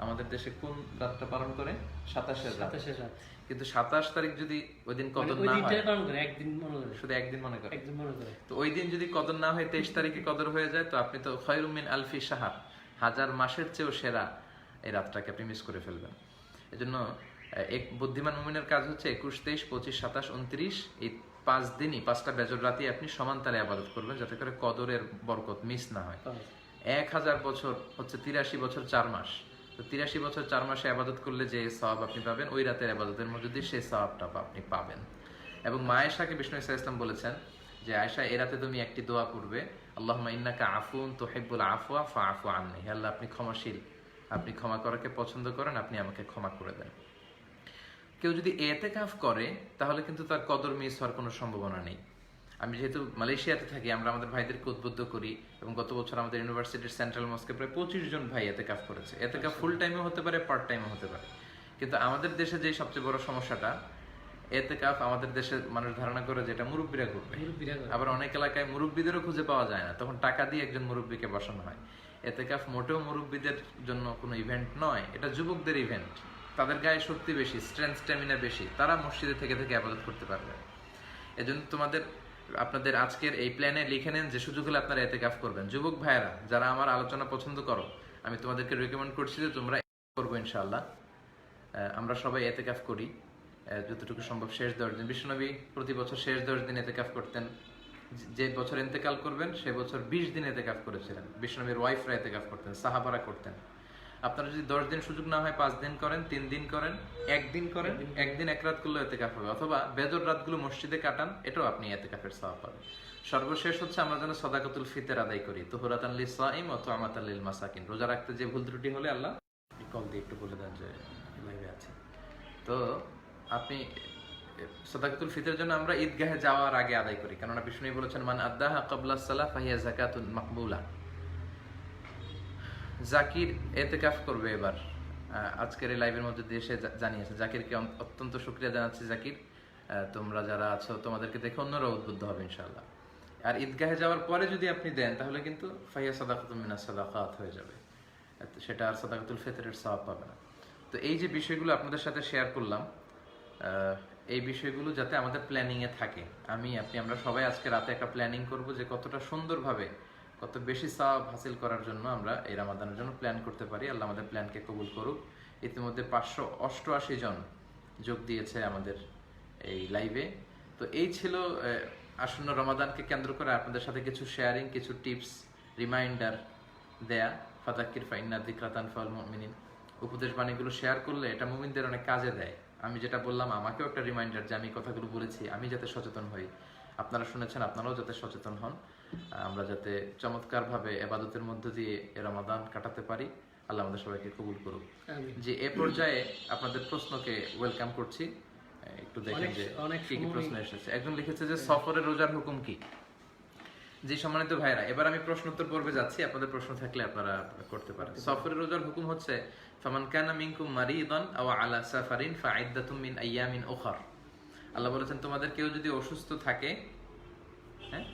আমাদের দেশে কোন রাতটা পালন করে? 27 রাত। কিন্তু 27 তারিখ যদি ওই দিন কদর না হয়, শুধু একদিন মনে করে, তো ওই দিন যদি কদর না হয় 23 তারিখে কদর হয়ে যায়, তো আপনি তো খায়রুম মিন আলফি শাহর, 1000 মাসের চেয়েও সেরা এই রাতটাকে আপনি মিস করে ফেলবেন। এজন্য এক বুদ্ধিমান মুমিনের কাজ হচ্ছে 21, 23, 25, 27, 29 এই 5 দিনই 5টা বেজর রাতেই আপনি সমান তালে ইবাদত করবেন, যাতে করে কদরের বরকত মিস না হয়। 1000 বছর হচ্ছে 83 বছর 4 মাস, তো 83 বছর 4 মাসে ইবাদত করলে যে সওয়াব আপনি পাবেন, ওই রাতের ইবাদতের মধ্যে দিয়ে সেই সওয়াবটা আপনি পাবেন। এবং মা আয়েশাকে বিষ্ণু ইসলাম বলেছেন যে আয়েশা এ রাতে তুমি একটি দোয়া করবে, আল্লাহুম্মা ইন্নাকা আফুন তুহিব্বুল আফওয়া ফাআফু আননি, হে আল্লাহ আপনি ক্ষমাশীল, আপনি ক্ষমা করাকে পছন্দ করেন, আপনি আমাকে ক্ষমা করে দেন। কেউ যদি এতেকাফ করে তাহলে কিন্তু তার কদর মিস হওয়ার কোনো সম্ভাবনা নেই। আমি যেহেতু মালয়েশিয়াতে থাকি, আমরা আমাদের ভাইদেরকে উদ্বুদ্ধ করি, এবং গত বছর আমাদের ইউনিভার্সিটির সেন্ট্রাল মস্কে প্রায় 25 জন ভাই এতেকাফ করেছে। এতেকাফ ফুল টাইমে হতে পারে, পার্ট টাইমে হতে পারে। কিন্তু আমাদের দেশে যে সবচেয়ে বড় সমস্যাটা, এতেকাফ আমাদের দেশে মানুষ ধারণা করে যেটা মুরব্বীরা করবে, আবার অনেক এলাকায় মুরব্বীদেরও খুঁজে পাওয়া যায় না, তখন টাকা দিয়ে একজন মুরব্বীকে বসানো হয়। এতেকাফ মোটেও মুরব্বীদের জন্য কোনো ইভেন্ট নয়, এটা যুবকদের ইভেন্ট। তাদের গায়ে শক্তি বেশি, স্ট্রেংথ স্ট্যামিনা বেশি, তারা মসজিদে থেকে থেকে ইবাদত করতে পারবে। এজন্য আপনাদের আজকের এই প্ল্যানে লিখে নেন যে সুযোগ হলে আপনারা এতেকাফ করবেন। যুবক ভাইয়েরা যারা আমার আলোচনা পছন্দ করো, আমি তোমাদেরকে রেকমেন্ড করছি যে তোমরা করবো ইনশাআল্লাহ। আমরা সবাই এতেকাফ করি যতটুকু সম্ভব শেষ 10 দিন। বিশ্বনবী প্রতি বছর শেষ 10 দিন এতেকাফ করতেন। যে বছর ইন্তেকাল করবেন সে বছর 20 দিন এতেকাফ করেছিলেন। বিশ্বনবীর ওয়াইফরা এতেকাফ করতেন, সাহাবারা করতেন। আপনারা যদি 10 দিন সুযোগ না হয় 5 দিন করেন, 3 দিন করেন, 1 দিন করেন, একদিন এক রাত করলেও এতেকাফ হবে, অথবা বেজর রাতগুলো মসজিদে কাটান, এটাও আপনি এতেকাফের সওয়াব পাবেন। সর্বশেষ হচ্ছে আমরা যেন সাদাকাতুল ফিতর আদায় করি, তুহরাতান লিস-সাইম ওয়া তুআমাতান লিল মাসাকিন। রোজা রাখতে যে ভুল ত্রুটি হলে আল্লাহ কল দিয়ে একটু বলে দেন যে লাইভে আছে। তো আপনি সাদাকাতুল ফিতরের জন্য আমরা ঈদগাহে যাওয়ার আগে আদায় করি, কেননা বিষ্ণু বলেছেন মান আদ্দাহা ক্বাবলা সালাহ ফাহিয়া যাকাতুন মাকবুলা। জাকির এতেকাফ করবে এবার, আজকের এই লাইভের মধ্যে দিয়ে সে জানিয়েছে। জাকিরকে অত্যন্ত শুকরিয়া জানাচ্ছি। জাকির, তোমরা যারা আছো তোমাদেরকে দেখে অন্যরা উদ্বুদ্ধ হবে ইনশাআল্লাহ। আর ঈদগাহে যাওয়ার পরে যদি আপনি দেন তাহলে কিন্তু ফাহিয়া সাদাকাতুন মিনাস সাদাকাত হয়ে যাবে, সেটা আর সাদাকাতুল ফিতরের সওয়াব পাবে না। তো এই যে বিষয়গুলো আপনাদের সাথে শেয়ার করলাম, এই বিষয়গুলো যাতে আমাদের প্ল্যানিংয়ে থাকে, আমরা সবাই আজকে রাতে একটা প্ল্যানিং করব যে কতটা সুন্দরভাবে, কত বেশি সওয়াব হাসিল করার জন্য আমরা এই রমাদানের জন্য প্ল্যান করতে পারি। আল্লাহ আমাদের প্ল্যানকে কবুল করুক। ইতিমধ্যে 588 জন যোগ দিয়েছে আমাদের এই লাইভে। তো এই ছিল আসন্ন রমাদানকে কেন্দ্র করে আপনাদের সাথে কিছু শেয়ারিং, কিছু টিপস, রিমাইন্ডার দেয়া। ফাযাক্কির ফাইন্না যিকরা তানফাউল মুমিনিন, উপদেশ বাণীগুলো শেয়ার করলে এটা মুমিনদের অনেক কাজে দেয়। আমি যেটা বললাম আমাকেও একটা রিমাইন্ডার যে আমি কথাগুলো বলেছি, আমি যাতে সচেতন হই, আপনারা শুনেছেন আপনারাও যাতে সচেতন হন, আমরা যাতে চমৎকারভাবে ইবাদতের মধ্য দিয়ে এ রমাদান কাটাতে পারি। আল্লাহ আমাদের সবাইকে কবুল করুক। যে এ পর্যায়ে আপনাদের প্রশ্নকে ওয়েলকাম করছি। একটু দেখেন যে কি কি প্রশ্ন এসেছে। একজন লিখেছে যে সফরের রোজার হুকুম কি? জি সম্মানিত ভাইরা, এবার আমি প্রশ্নোত্তর পর্বে যাচ্ছি, আপনাদের প্রশ্ন থাকলে আপনারা করতে পারেন। সফরের রোজার হুকুম হচ্ছে ফামান কানা মিনকুম মারিদান আও আলা সাফারিন ফাইদ্দাতুম মিন আইয়ামিন উখর। আল্লাহ বলেছেন তোমাদের কেউ যদি অসুস্থ থাকে, হ্যাঁ,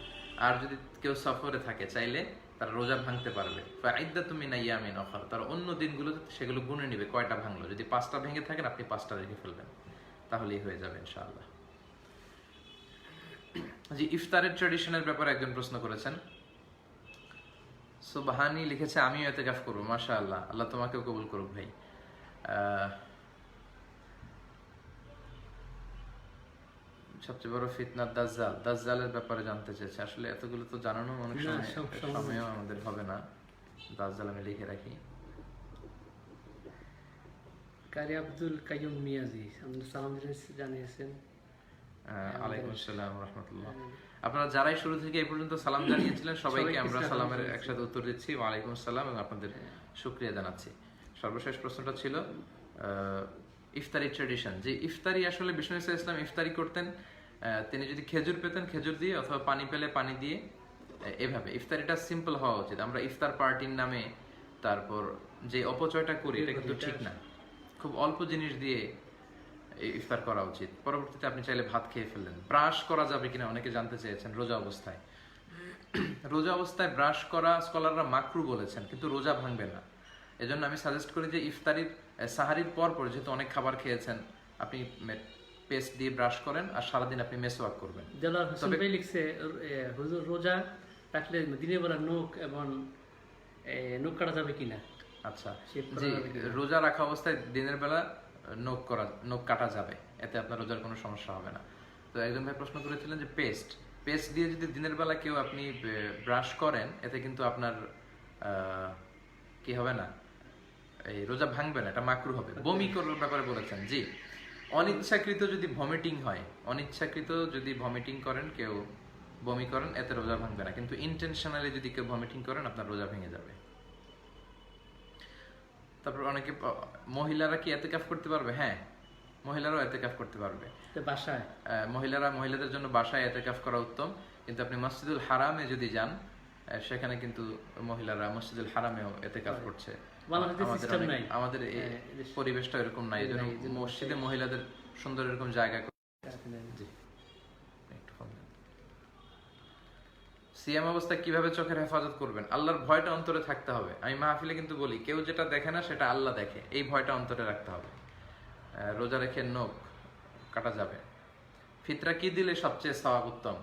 আর যদি কেউ সফরে থাকে, চাইলে তারা রোজা ভাঙতে পারবে। ফাইদ্দাতুম মিন আইয়ামিন উখর, তার অন্য দিনগুলোতে সেগুলো গুণে নেবে কয়টা ভাঙলো। যদি 5টা ভেঙে থাকেন আপনি 5টা রেখে ফেলবেন, তাহলেই হয়ে যাবে ইনশাআল্লাহ। জি, ইফতারের ট্র্যাডিশনের ব্যাপারে একজন প্রশ্ন করেছেন। সুবহানি লিখেছে আমিও ইতিকাফ করব। মাশাআল্লাহ, আল্লাহ তোমাকেও কবুল করুক ভাই। সবচেয়ে বড় ফিতনা দাজ্জাল, দাজ্জালের ব্যাপারে জানতে চেয়েছে। আসলে এতগুলো তো জানানো অনেক সময়ও আমাদের হবে না। দাজ্জাল আমি লিখে রাখি। কারি আব্দুল কাইয়ুম মিয়াজি আমাদের সালাম জানিয়েছেন। আলাইকুম আসসালাম রাহমাতুল্লাহ। আপনারা যারাই শুরু থেকে এই পর্যন্ত সালাম জানিয়েছিলেন সবাইকে আমরা সালামের একসাথে উত্তর দিচ্ছি। ওয়া আলাইকুম আসসালাম, এবং আপনাদের শুকরিয়া জানাচ্ছি। সর্বশেষ প্রশ্নটা ছিল ইফতারি ট্র্যাডিশন। যে ইফতারি আসলে বিষ্ণু ইসলাম ইফতারি করতেন, তিনি যদি খেজুর পেতেন খেজুর দিয়ে, অথবা পানি পেলে পানি দিয়ে, এভাবে। ইফতারিটা সিম্পল হওয়া উচিত। আমরা ইফতার পার্টির নামে তারপর যে অপচয়টা করি এটা কিন্তু ঠিক না। খুব অল্প জিনিস দিয়ে ইফতার করা উচিত। পরবর্তীতে আপনি চাইলে ভাত খেয়ে ফেললেন। ব্রাশ করা যাবে কিনা অনেকে জানতে চেয়েছেন রোজা অবস্থায়। রোজা অবস্থায় ব্রাশ করা স্কলাররা মাকরু বলেছেন, কিন্তু রোজা ভাঙবে না। এজন্য আমি সাজেস্ট করি যে ইফতারির সাহারির পর যেহেতু অনেক খাবার খেয়েছেন, আপনি পেস্ট দিয়ে ব্রাশ করেন আর সারাদিন আপনি মেসওয়াক করবেন। দেলার হোসেন ভাই লিখছে হুজুর রোজা রাখলে দিনের বেলা নখ এবং নখ কাটা যাবে কিনা? আচ্ছা, জি, রোজা রাখা অবস্থায় দিনের বেলা নখ কাটা যাবে, এতে আপনার রোজার কোনো সমস্যা হবে না। তো একজন ভাই প্রশ্ন করেছিলেন যে পেস্ট দিয়ে যদি দিনের বেলা কেউ আপনি ব্রাশ করেন, এতে কিন্তু আপনার কি হবে না, এই রোজা ভাঙবে না, এটা মাকরু হবে। বমি করার ব্যাপারে বলেছেন। জি, অনিচ্ছাকৃত যদি ভমিটিং হয়, অনিচ্ছাকৃত যদি ভমিটিং করেন কেউ বমি করেন, এতে রোজা ভাঙবে না। কিন্তু ইন্টেনশনালি যদি কেউ ভমিটিং করেন, আপনার রোজা ভেঙে যাবে। তারপর অনেকে মহিলারা কি এতেকাফ করতে পারবে? হ্যাঁ, মহিলারাও এতেকাফ করতে পারবে। তো বাসায় মহিলাদের জন্য বাসায় এতেকাফ করা উত্তম। কিন্তু আপনি মসজিদুল হারামে যদি যান, সেখানে কিন্তু মহিলারা মসজিদুল হারামেও এতেকাফ করছে। আমাদের পরিবেশটা এরকম নাই, এজন্য মসজিদে মহিলাদের সুন্দর এরকম জায়গা। সিয়াম অবস্থায় কিভাবে চোখের হেফাজত করবেন? আল্লাহর ভয়টা অন্তরে থাকতে হবে। আমি মাহফিলে কিন্তু বলি, কেউ যেটা দেখে না সেটা আল্লাহ দেখে, এই ভয়টা অন্তরে রাখতে হবে। রোজা রেখে নখ কাটা যাবে। ফিতরা কি দিলে সবচেয়ে সওয়াব উত্তম?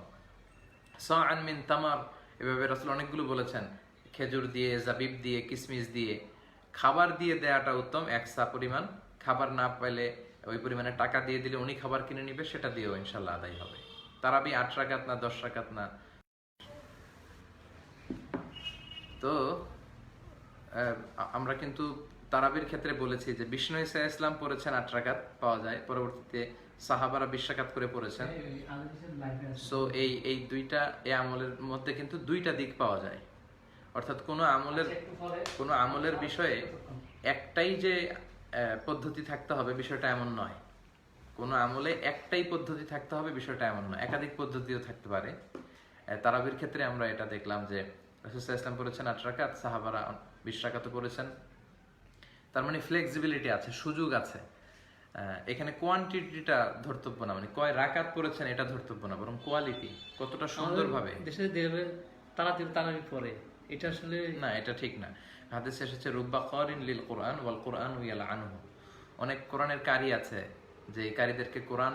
সাআন মিন তামার, এভাবে রাসূল অনেকগুলো বলেছেন। খেজুর দিয়ে, জাবিব দিয়ে, কিসমিস দিয়ে, খাবার দিয়ে দেয়াটা উত্তম। 1 সা পরিমাণ। খাবার না পাইলে ওই পরিমাণে টাকা দিয়ে দিলে উনি খাবার কিনে নিবে, সেটা দিয়েও ইনশাআল্লাহ আদায় হবে। তারাবি 8 রাকাত না 10 রাকাত না। তো আমরা কিন্তু তারাবির ক্ষেত্রে বলেছি যে বিষ্ণু ঈসা ইসলাম পড়েছেন 8 রাকাত পাওয়া যায়, পরবর্তীতে সাহাবারা 20 রাকাত করে পড়েছেন। সো এই দুইটা এই আমলের মধ্যে কিন্তু দুইটা দিক পাওয়া যায়। অর্থাৎ কোনো আমলের বিষয়ে একটাই যে পদ্ধতি থাকতে হবে বিষয়টা এমন নয়। কোনো আমলে একটাই পদ্ধতি থাকতে হবে বিষয়টা এমন নয়, একাধিক পদ্ধতিও থাকতে পারে। তারাবির ক্ষেত্রে আমরা এটা দেখলাম যে রাসূল সাল্লাল্লাহু আলাইহি ওয়াসাল্লাম পড়েছেন 8 রাকাত, সাহাবারা 20 রাকাতও পড়েছেন। তার মানে ফ্লেক্সিবিলিটি আছে, সুযোগ আছে। এখানে কোয়ান্টিটিটা ধর্তব্য না, মানে কয় রাকাত পড়েছেন এটা ধর্তব্য না, বরং কোয়ালিটি, কতটা সুন্দরভাবে। দেশে দেখবে তারাবি পড়ে, এটা আসলে না, এটা ঠিক না। হাদিসে এসেছে রুব্বা কারিন লিল কুরআন ওয়াল কুরআন ইয়ালআনুহু। অনেক কোরআনের কারি আছে যে এই কারীদেরকে কোরআন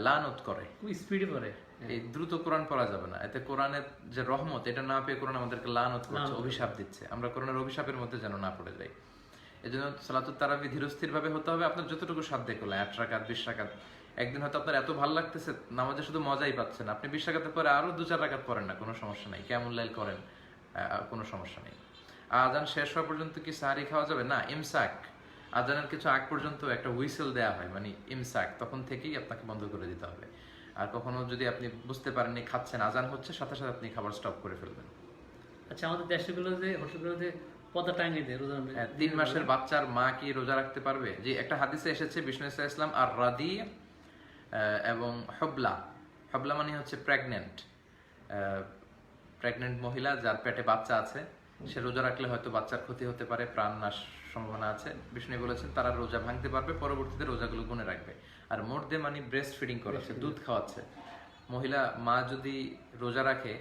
লানত করে, খুব স্পিডে পড়ে। এই দ্রুত কোরআন পড়া যাবে না, এতে কোরআনের যে রহমত এটা না পেয়ে কোরআন আমাদেরকে লানত করছে, অভিশাপ দিচ্ছে। আমরা কোরআনের অভিশাপের মধ্যে যেন না পড়ে যাই। এজন্য সালাতুত তারাবি ধীরস্থির ভাবে হতে হবে। আপনার যতটুকু সাধ্যে করলে 8 রাকাত 20 রাকাত। একদিন হয়তো আপনার এত ভালো লাগতেছে, নামাজে শুধু মজাই পাচ্ছেন, আপনি 20 রাকাতের পরে আরো 2-4 রাকাত পড়েন না, কোনো সমস্যা নাই। কিয়ামুল লাইল করেন, কোনো সমস্যা নেই। আজান শেষ হওয়া পর্যন্ত কি সাহারি খাওয়া যাবে? না, ইমসাক। আজানের কিছু আগ পর্যন্ত একটা হুইসেল দেওয়া হয়, মানে ইমসাক, তখন থেকেই আপনাকে বন্ধ করে দিতে হবে। আর কখনো যদি আপনি বুঝতে পারেননি খাচ্ছেন, আজান হচ্ছে, সাথে সাথে আপনি খাবার স্টপ করে ফেলবেন। আচ্ছা, আমাদের দেশগুলোতে হোটেলগুলোতে পর্দা টাঙিয়ে দেয় রোজা। 3 মাসের বাচ্চার মা কি রোজা রাখতে পারবে? যে একটা হাদিসে এসেছে বিষ্ণু ইসা ইসলাম আর রাদি এবং হবলা মানে হচ্ছে প্রেগনেন্ট মহিলা যার পেটে বাচ্চা আছে, সে রোজা রাখলে হয়তো বাচ্চার ক্ষতি হতে পারে, প্রাণ নাশ সম্ভাবনা আছে। বিষ্ণু বলেছেন তারা রোজা ভাঙতে পারবে, পরবর্তীতে রোজাগুলো গুনে রাখবে। আর মোর্দে মানে ব্রেস্ট ফিডিং করাচ্ছে, দুধ খাওয়াচ্ছে। মহিলা মা যদি রোজা রাখে,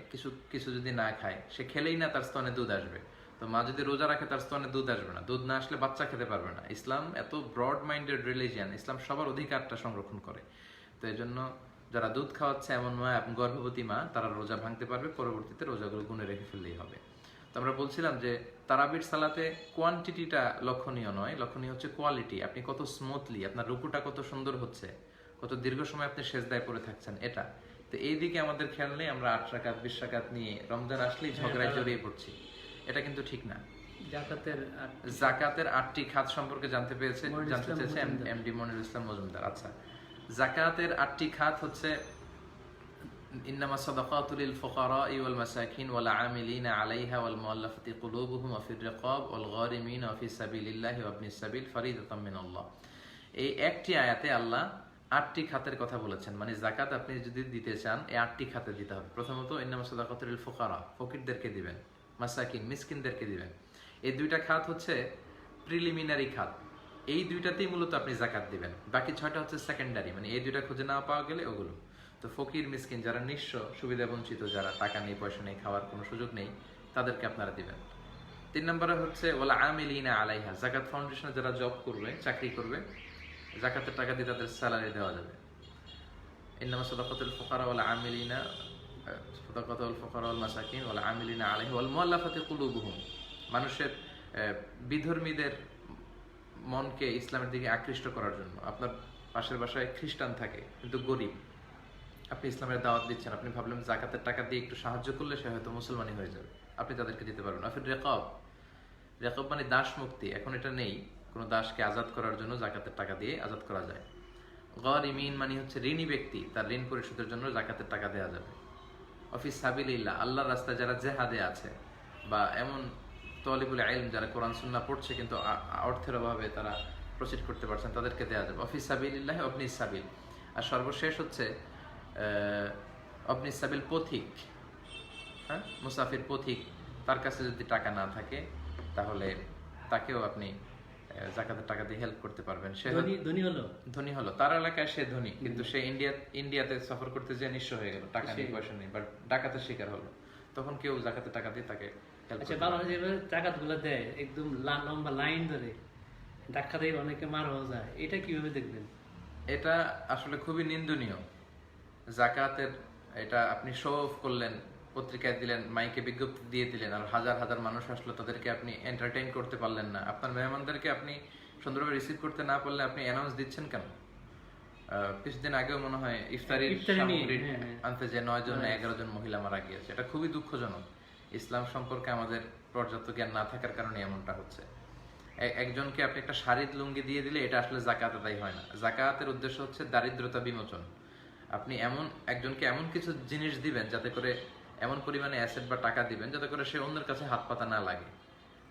কিছু যদি না খায়, সে খেলেই না তার স্তনে দুধ আসবে। তো মা যদি রোজা রাখে, তার স্তনে দুধ আসবে না, দুধ না আসলে বাচ্চা খেতে পারবে না। ইসলাম এত ব্রড মাইন্ডেড রিলিজিয়ান, ইসলাম সবার অধিকারটা সংরক্ষণ করে। তো এই জন্য যারা দুধ খাওয়াচ্ছে এমন মা এবং গর্ভবতী মা, তারা রোজা ভাঙতে পারবে, পরবর্তীতে রোজাগুলো গুনে রেখে ফেললেই হবে। তো আমরা বলছিলাম যে তারাবির সালাতে কোয়ান্টিটিটা লক্ষণীয় নয়, লক্ষণীয় হচ্ছে কোয়ালিটি। আপনি কত স্মুথলি, আপনার রুকুটা কত সুন্দর হচ্ছে, কত দীর্ঘ সময় আপনি সেজদায় পড়ে থাকছেন, এটা। তো এই দিকে আমাদের খেয়াল নেই, আমরা 8 রাকাত 20 রাকাত নিয়ে রমজান আসলেই ঝগড়ায় জড়িয়ে পড়ছি। এটা কিন্তু ঠিক না। জাকাতের 8টি খাত সম্পর্কে জানতে চেয়েছে এমডি মনিরুল ইসলাম মজুমদার। আচ্ছা, জাকাতের 8টি খাত হচ্ছে ইন্নামা সাদাকাতু লিল ফুকারাই ওয়াল মাসাকিন ওয়াল আমিলিনা আলাইহা ওয়াল মুআল্লাফাতি কুলুবুহুম ওয়া ফির রিকাব ওয়াল গারিমিনা ওয়া ফি সাবিলিল্লাহি ওয়া ইবনিস সাবিল ফারিদাতাম মিনাল্লাহ। এই একটি আয়াতে আল্লাহ 8টি খাতের কথা বলেছেন। মানে জাকাত আপনি যদি দিতে চান, এই 8টি খাতে দিতে হবে। প্রথমত ইন্নামা সাদাকাতু লিল ফুকারা, ফকিরদেরকে দিবেন। মাসাকিন, মিসকিনদেরকে দিবেন। এই দুইটা খাত হচ্ছে প্রিলিমিনারি খাত, এই দুইটাতেই মূলত আপনি জাকাত দিবেন। বাকি 6টা হচ্ছে সেকেন্ডারি, মানে এই দুইটা খুঁজে না পাওয়া গেলে ওগুলো। তো ফকির মিসকিন যারা নিঃস্ব, সুবিধা বঞ্চিত, যারা টাকা নেই, পয়সা নেই, খাওয়ার কোনো সুযোগ নেই, তাদেরকে আপনারা দিবেন। 3 নম্বরে হচ্ছে ওয়ালা আমিলিনা আলাইহা, জাকাত ফাউন্ডেশনে যারা জব করবে, চাকরি করবে, জাকাতের টাকা দিয়ে তাদের স্যালারি দেওয়া যাবে। ইন্নামা সাদাকাতুল ফুকারা ওয়াল আমিলিনা সাদাকাতুল ফুকারা ওয়াল মাসাকিন ওয়াল আমিলিনা আলাইহা ওয়াল মুআল্লাফাতি কুলুবুহুম, মানুষের বিধর্মীদের মনকে ইসলামের দিকে আকৃষ্ট করার জন্য। আপনার পাশের বাসায় খ্রিস্টান থাকে কিন্তু গরিব, আপনি ইসলামের দাওয়াত দিচ্ছেন, আপনি ভাবলেন জাকাতের টাকা দিয়ে একটু সাহায্য করলে সে হয়তো মুসলমানই হয়ে যাবে, আপনি তাদেরকে দিতে পারবেন। আফির রেকাব মানে দাস মুক্তি, এখন এটা নেই, কোনো দাসকে আজাদ করার জন্য জাকাতের টাকা দিয়ে আজাদ করা যায়। গরিমিন মানে হচ্ছে ঋণী ব্যক্তি, তার ঋণ পরিশোধের জন্য জাকাতের টাকা দেওয়া যাবে। অফিস সাবিলিল্লাহ, আল্লাহর রাস্তায় যারা জেহাদে আছে, বা এমন তলিবুল ইলম যারা কোরআন সুন্নাহ পড়ছে কিন্তু অর্থের অভাবে তারা প্রসিড করতে পারছেন, তাদেরকে দেওয়া যাবে। অফিস সাবিলিল্লাহ অবনি সাবিল। আর সর্বশেষ হচ্ছে অবনি সাবিল, পথিক, হ্যাঁ, মুসাফির পথিক, তার কাছে যদি টাকা না থাকে তাহলে তাকেও আপনি জাকাতের টাকা দিয়ে হেল্প করতে পারবেন। সে ধনী হলো, তার এলাকায় সে ধনী, কিন্তু সে ইন্ডিয়াতে সফর করতে যেয়ে নিঃস্ব হয়ে গেল, টাকা নেই, পয়সা নেই, বাট ডাকাতের শিকার হলো, তখন কেউ জাকাতের টাকা দিয়ে তাকে হেল্প করতে পারবে। জাকাত গুলো দেয় একদম লম্বা লাইন ধরে, ডাকাতে অনেকে মার হয়ে যায়, এটা কিভাবে দেখবেন? এটা আসলে খুবই নিন্দনীয়। জাকাতের এটা আপনি শো অফ করলেন, পত্রিকায় দিলেন, মাইকে বিজ্ঞপ্তি দিয়ে দিলেন, আর হাজার হাজার মানুষ আসলো, তাদেরকে আপনি এন্টারটেইন করতে পারলেন না। আপনার মেহমানদেরকে আপনি সুন্দরভাবে রিসিভ করতে না পারলে আপনি অ্যানাউন্স দিচ্ছেন কেন? কিছুদিন আগেও মনে হয় ইফতারির সামগ্রী আনতে যে 9 জন 11 জন মহিলা মারা গিয়েছে। এটা খুবই দুঃখজনক। ইসলাম সম্পর্কে আমাদের পর্যাপ্ত জ্ঞান না থাকার কারণে এমনটা হচ্ছে। একজনকে আপনি একটা শাড়ির লুঙ্গি দিয়ে দিলে এটা আসলে জাকাত আদায় হয় না। জাকাতের উদ্দেশ্য হচ্ছে দারিদ্রতা বিমোচন। আপনি একজনকে এমন কিছু জিনিস দিবেন যাতে করে, এমন পরিমাণে অ্যাসেট বা টাকা দিবেন যাতে করে সে অন্যের কাছে হাত পাতা না লাগে।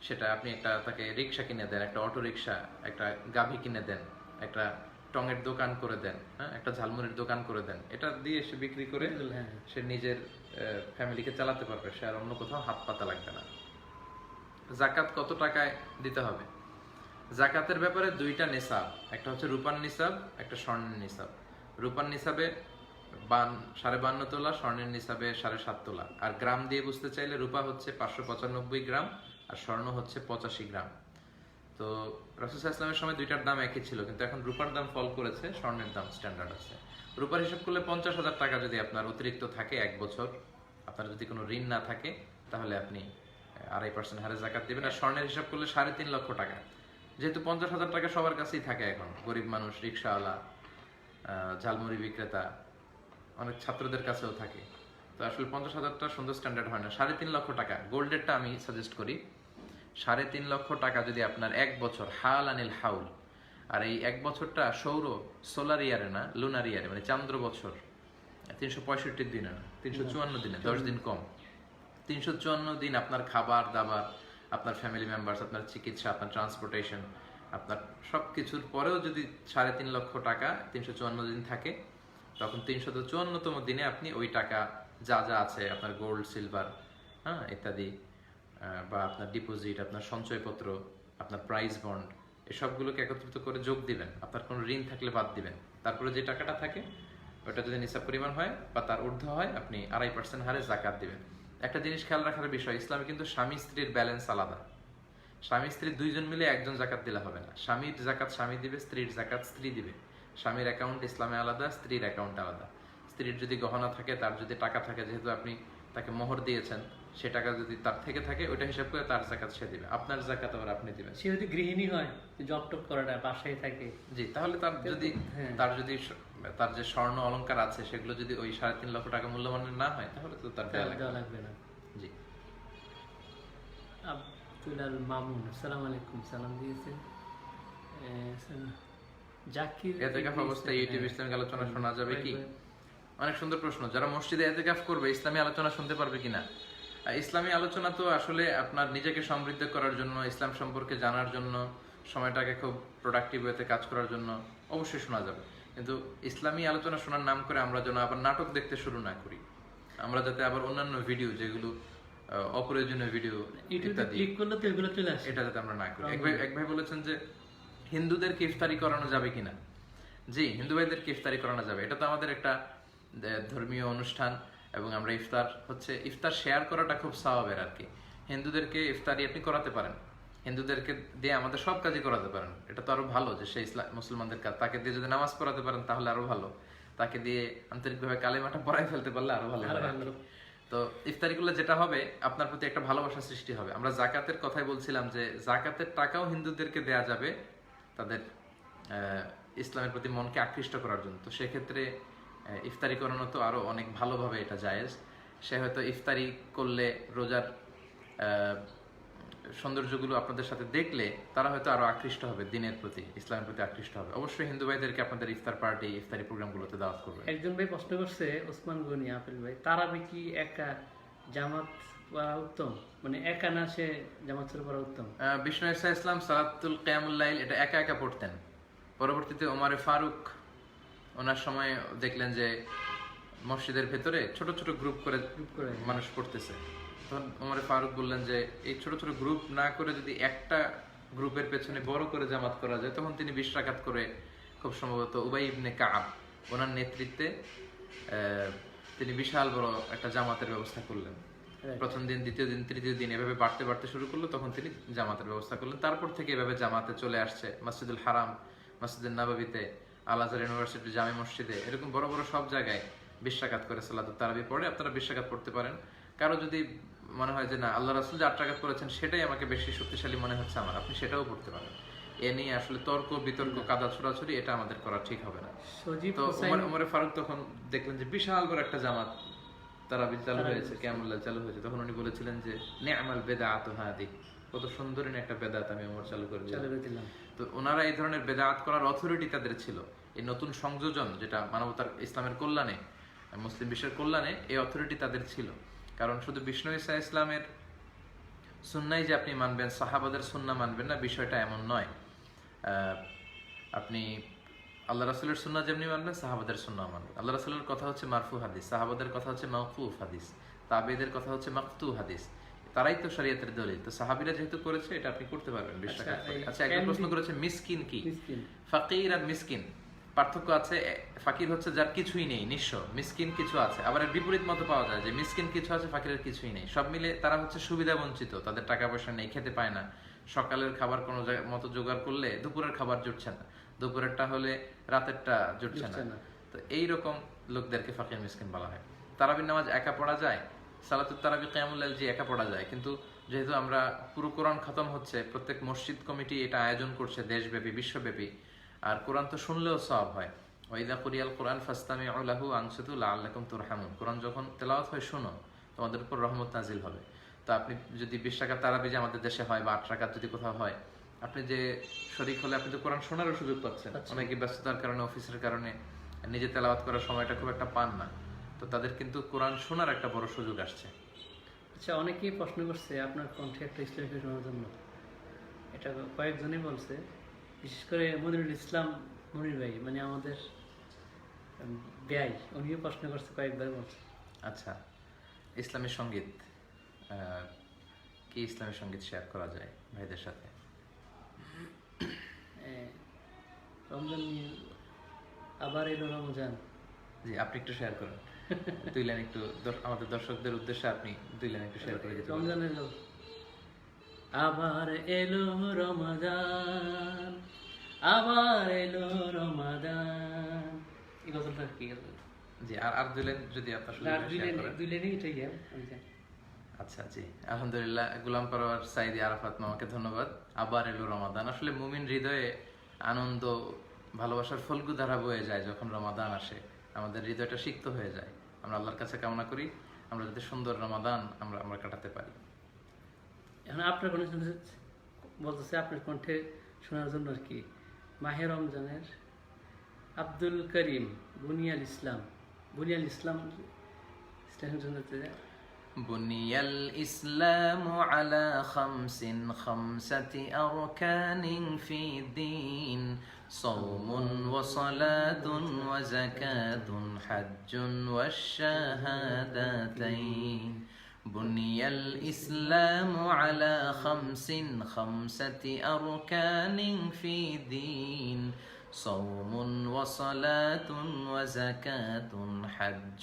সেটা আপনি তাকে রিক্সা কিনে দেন, একটা অটো রিক্সা, একটা গাভী কিনে দেন, একটা টঙের দোকান করে দেন, হ্যাঁ, একটা ঝালমুড়ির দোকান করে দেন। এটা দিয়ে সে বিক্রি করে সে নিজের ফ্যামিলিকে চালাতে পারবে, সে আর অন্য কোথাও হাত পাতা লাগবে না। জাকাত কত টাকায় দিতে হবে? জাকাতের ব্যাপারে 2টা নিসাব, একটা হচ্ছে রূপার নিসাব, একটা স্বর্ণের নিসাব। রূপার নিসাবে 52.5 তোলা, স্বর্ণের নিসাবে 7.5 তোলা। আর গ্রাম দিয়ে বুঝতে চাইলে রূপা হচ্ছে 595 গ্রাম আর স্বর্ণ হচ্ছে 85 গ্রাম। তো রাসূল সাল্লাল্লাহু আলাইহি ওয়াসাল্লামের সময় 2টার দাম একই ছিল, কিন্তু এখন রূপার দাম ফল করেছে, স্বর্ণের দাম স্ট্যান্ডার্ড আছে। রূপার হিসাব করলে 50,000 টাকা যদি আপনার অতিরিক্ত থাকে 1 বছর, আপনার যদি কোনো ঋণ না থাকে, তাহলে আপনি 2.5% হারে জাকাত দিবেন। আর স্বর্ণের হিসাব করলে 3.5 লক্ষ টাকা, যেহেতু 50,000 টাকা সবার কাছেই থাকে এখন, গরিব মানুষ, রিক্সাওয়ালা, ঝালমুড়ি বিক্রেতা, অনেক ছাত্রদের কাছেও থাকে, তো আসলে 50,000টা সুন্দর স্ট্যান্ডার্ড হয় না। 3.5 লক্ষ টাকা গোল্ডেরটা আমি সাজেস্ট করি। 3.5 লক্ষ টাকা যদি আপনার 1 বছর, হাল আনিল হাউল, আর এই 1 বছরটা সোলার ইয়ারে না, লুনার ইয়ারে, মানে চান্দ্র বছর, 365 দিনে না, 354 দিনে, 10 দিন কম। 354 দিন আপনার খাবার দাবার, আপনার ফ্যামিলি মেম্বার্স, আপনার চিকিৎসা, আপনার ট্রান্সপোর্টেশন, আপনার সব কিছুর পরেও যদি 3.5 লক্ষ টাকা 354 দিন থাকে, তখন 354তম দিনে আপনি ওই টাকা যা যা আছে, আপনার গোল্ড, সিলভার, হ্যাঁ, ইত্যাদি, বা আপনার ডিপোজিট, আপনার সঞ্চয়পত্র, আপনার প্রাইজ বন্ড, এসবগুলোকে একত্রিত করে যোগ দিবেন। আপনার কোনো ঋণ থাকলে বাদ দিবেন। তারপরে যে টাকাটা থাকে ওটা যদি নিসাব পরিমাণ হয় বা তার ঊর্ধ্ব হয়, আপনি 2.5% হারে জাকাত দিবেন। একটা জিনিস খেয়াল রাখার বিষয়, ইসলামে কিন্তু স্বামী স্ত্রীর ব্যালেন্স আলাদা। স্বামী স্ত্রী 2 জন মিলে একজন জাকাত দিলে হবে না। স্বামীর জাকাত স্বামী দিবে, স্ত্রীর জাকাত স্ত্রী দিবে। স্বামীর অ্যাকাউন্ট ইসলামে আলাদা, স্ত্রীর অ্যাকাউন্ট আলাদা। স্ত্রীর যদি গহনা থাকে, তার যদি টাকা থাকে, যেহেতু আপনি তাকে মোহর দিয়েছেন, সে টাকা যদি তার থেকে থাকে, ওইটা হিসাব করে তার জাকাত সে দিবে, আপনার জাকাত আবার আপনি দিবেন। সে যদি গৃহিণী হয়, জব টপ করে না, বাসায় থাকে, জি, তাহলে তার যদি তার যে স্বর্ণ অলংকার আছে সেগুলো যদি ওই 3.5 লক্ষ টাকা মূল্যমানের না হয়, তাহলে তো তার দেওয়া লাগবে না। জি। আব্দুল মামুন, আসসালামু আলাইকুম, সালাম দিয়েছেন। জাকির, ইতিকাফ অবস্থায় ইউটিউব ইসলামিক আলোচনা শোনা যাবে কি? অনেক সুন্দর প্রশ্ন। যারা মসজিদে ইতিকাফ করবে, ইসলামী আলোচনা শুনতে পারবে কিনা? ইসলামী আলোচনা তো আসলে আপনার নিজেকে সমৃদ্ধ করার জন্য, ইসলাম সম্পর্কে জানার জন্য, সময়টাকে খুব প্রোডাক্টিভ ওয়েতে কাজ করার জন্য অবশ্যই শোনা যাবে। কিন্তু ইসলামী আলোচনা শোনার নাম করে আমরা যেন আবার নাটক দেখতে শুরু না করি, আমরা যাতে আবার অন্যান্য ভিডিও, যেগুলো অপ্রয়োজনীয় ভিডিও ইত্যাদি, এটা যাতে আমরা না করি। এক ভাই বলেছেন যে হিন্দুদেরকে ইফতারি করানো যাবে কিনা। জি, হিন্দু ভাইদেরকে ইফতারি করানো যাবে। এটা তো আমাদের একটা ধর্মীয় অনুষ্ঠান, এবং আমরা ইফতার শেয়ার করাটা খুব সওয়াবের আর কি। হিন্দুদেরকে ইফতারি আপনি করাতে পারেন, হিন্দুদেরকে দিয়ে আমাদের সব কাজই করাতে পারেন। এটা তো আরো ভালো যে সে মুসলমানদের কাজ, তাকে দিয়ে যদি নামাজ পড়াতে পারেন তাহলে আরো ভালো, তাকে দিয়ে আন্তরিকভাবে কালেমাটা পড়াই ফেলতে পারলে আরো ভালো। তো ইফতারি করলে যেটা হবে, আপনার প্রতি একটা ভালোবাসা সৃষ্টি হবে। আমরা জাকাতের কথাই বলছিলাম যে জাকাতের টাকাও হিন্দুদেরকে দেয়া যাবে তাদের ইসলামের প্রতি মনকে আকৃষ্ট করার জন্য। তো সেক্ষেত্রে ইফতারি করানো তো আরো অনেক ভালোভাবে এটা জায়েজ। সে হয়তো ইফতারি করলে রোজার সৌন্দর্যগুলো আপনাদের সাথে দেখলে তারা হয়তো আরো আকৃষ্ট হবে দিনের প্রতি, ইসলামের প্রতি আকৃষ্ট হবে। অবশ্যই হিন্দু ভাইদেরকে আপনাদের ইফতার পার্টি, ইফতারি প্রোগ্রামগুলোতে দাওয়াত করবেন। একজন ভাই প্রশ্ন করছে, ওসমান গনি আপেল ভাই, তারাবি কি একা জামাত পড়া উত্তম, মানে একা না সে জামাত ছেড়ে পড়া উত্তম? বিষ্ণু ইসা ইসলাম সালাতুল কিয়ামুল লাইল এটা একা একা পড়তেন। পরবর্তীতে ওমরে ফারুক ওনার সময় দেখলেন যে মসজিদের ভেতরে ছোট ছোট গ্রুপ করে মানুষ পড়তেছে। তখন ওমরে ফারুক বললেন যে এই ছোট ছোট গ্রুপ না করে যদি একটা গ্রুপের পেছনে বড় করে জামাত করা যায়, তখন তিনি 20 রাকাত করে, খুব সম্ভবত উবাই ইবনে কাব ওনার নেতৃত্বে তিনি বিশাল বড় একটা জামাতের ব্যবস্থা করলেন। প্রথম দিন, দ্বিতীয় দিন, তৃতীয় দিন এভাবে বাড়তে বাড়তে শুরু করলো, তখন তিনি জামাতের ব্যবস্থা করলেন। তারপর থেকে এভাবে জামাতে চলে আসছে মসজিদুল হারাম, মসজিদুল নববীতে, আল আজহার ইউনিভার্সিটি, জামে মসজিদে, এরকম বড় বড় সব জায়গায় 20 রাকাত করে সালাতুত তারাবি পড়ে। আপনারা 20 রাকাত পড়তে পারেন। কারো যদি মনে হয় যে না আল্লাহ রাসূল যে 8 রাকাত করেছেন সেটাই আমাকে বেশি শক্তিশালী মনে হচ্ছে আমার, আপনি সেটাও পড়তে পারেন। এ নিয়ে আসলে তর্ক বিতর্ক, কাদা ছোড়াছুড়ি এটা আমাদের করা ঠিক হবে না। তো ওমরে ফারুক তখন দেখলেন যে বিশাল বড় একটা জামাত তারাবি চালু হয়েছে, কিয়ামুল লাইল চালু হয়েছে। তখন উনি বলেছিলেন যে নি'মাল বিদআতু হাদি, কত সুন্দর একটা বেদাত আমি ওমর চালু করে দিলাম। তো ওনারা এই ধরনের বেদাত করার অথরিটি তাদের ছিল। এই নতুন সংযোজন যেটা মানবতার, ইসলামের কল্যাণে, মুসলিম বিশ্বের কল্যাণে, এই অথরিটি তাদের ছিল। কারণ শুধু বিষ্ণু ইসা ইসলামের সুন্নাই যে আপনি মানবেন, সাহাবাদের সুন্নাহ মানবেন না, বিষয়টা এমন নয়। আপনি আল্লাহ রাসূলের সুন্নাহ যেমনি মানবেন, সাহাবাদের সুন্নাহ মানবেন। আল্লাহ রাসূলের কথা হচ্ছে মারফু হাদিস, সাহাবাদের কথা হচ্ছে মাওকুফ হাদিস, তাবেঈদের কথা হচ্ছে মাকতু হাদিস। তারাই তো শরীয়তের দলিল। তো সাহাবীরা যেহেতু করেছে, এটা আপনি করতে পারবেন 20 টাকা। আচ্ছা, একজন প্রশ্ন করেছে মিসকিন কি? ফাকির আর মিসকিন পার্থক্য আছে। ফাকির হচ্ছে যার কিছুই নেই, নিঃস্ব। মিসকিন কিছু আছে। আবার এর বিপরীত মতো পাওয়া যায় যে মিসকিন কিছু আছে, ফাকিরের কিছুই নেই। সব মিলে তারা হচ্ছে সুবিধা বঞ্চিত, তাদের টাকা পয়সা নেই, খেতে পায় না। সকালের খাবার কোনো মতো জোগাড় করলে দুপুরের খাবার জুটছে না, দুপুরেরটা হলে রাতেরটা জুটছে না। তো এইরকম লোকদেরকে ফাকির মিসকিন বলা হয়। তারাবির নামাজ একা পড়া যায়, সালাতুত তারাবি কিয়ামুল লাইল যে একা পড়া যায়, কিন্তু যেহেতু আমরা পুরো কোরআন খতম হচ্ছে, প্রত্যেক মসজিদ কমিটি এটা আয়োজন করছে দেশব্যাপী, বিশ্বব্যাপী, আর কোরআন তো শুনলেও সওয়াব হয়। ওয়াইদা কুরিয়াল কোরআন ফাসতামিউ লাহু আনসিতু লাআল্লাকুম তুরহামুন। কোরআন যখন তেলাওয়াত হয় শোনো, তোমাদের উপর রহমত নাজিল হবে। তো আপনি যদি 20 রাকাত তারাবি যে আমাদের দেশে হয়, বা 8 রাকাত যদি কোথাও হয়, আপনি যে শরীক হলে আপনি তো কোরআন শোনারও সুযোগ পাচ্ছেন। অনেকে ব্যস্ততার কারণে, অফিসের কারণে নিজে তেলাওয়াত করার সময়টা খুব একটা পান না, তো তাদের কিন্তু কোরআন শোনার একটা বড় সুযোগ আসছে। আচ্ছা, অনেকেই প্রশ্ন করছে আপনার কণ্ঠে একটা ইসলামিক শোনার জন্য। এটা কয়েকজনই বলছে, বিশেষ করে মনিরুল ইসলাম মনির ভাই, মানে আমাদের ব্যয়, উনিও প্রশ্ন করছে, কয়েকবার বলছে। আচ্ছা, ইসলামী সঙ্গীত কি ইসলামী সঙ্গীত শেয়ার করা যায় ভাইদের সাথে? রমজান নিয়ে আবার এলো রমজান। জি, আপনি একটু শেয়ার করুন। 2 লাইন একটু আমাদের দর্শকদের উদ্দেশ্যে আপনি 2 লাইন একটু শেয়ার করে দিতে। রমজান এলো, আবার এলো রমাদান, আবার এলো রমাদান। এই গজলটা কি? জি, আর 2 লাইন যদি আপনার সুযোগ হয় শেয়ার করেন। 2 লাইনই এটাই। আচ্ছা, জি, আলহামদুলিল্লাহ। গোলাম পরওয়ার সাইদি আরাফাত মামাকে ধন্যবাদ। আবার এলো রমাদান। আসলে মুমিন হৃদয়ে আনন্দ, ভালোবাসার ফল্গু ধারা বয়ে যায় যখন রমাদান আসে, আমাদের হৃদয়টা সিক্ত হয়ে যায়। আমরা আল্লাহর কাছে কামনা করি আমরা যাতে সুন্দর রমাদান আমরা কাটাতে পারি। এখন আপনার কণ্ঠে বলতেছে, আপনার কণ্ঠে শোনার জন্য আর কি, মাহে রমজানের আব্দুল করিম বুনিয়াল ইসলাম, বুনিয়াল ইসলাম بني الإسلام على خمسة أركان في الدين صوم وصلاة وزكاة حج والشهادتين بني الإسلام على خمسة أركان في الدين صوم وصلاة وزكاة حج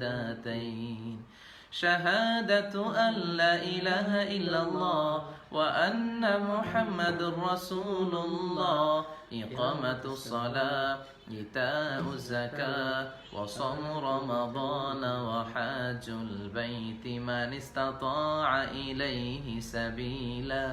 والشهادتين شهادة أن لا إله إلا الله وأن محمد رسول الله إقامة الصلاة إيتاء الزكاة وصوم رمضان وحج البيت من استطاع إليه سبيلا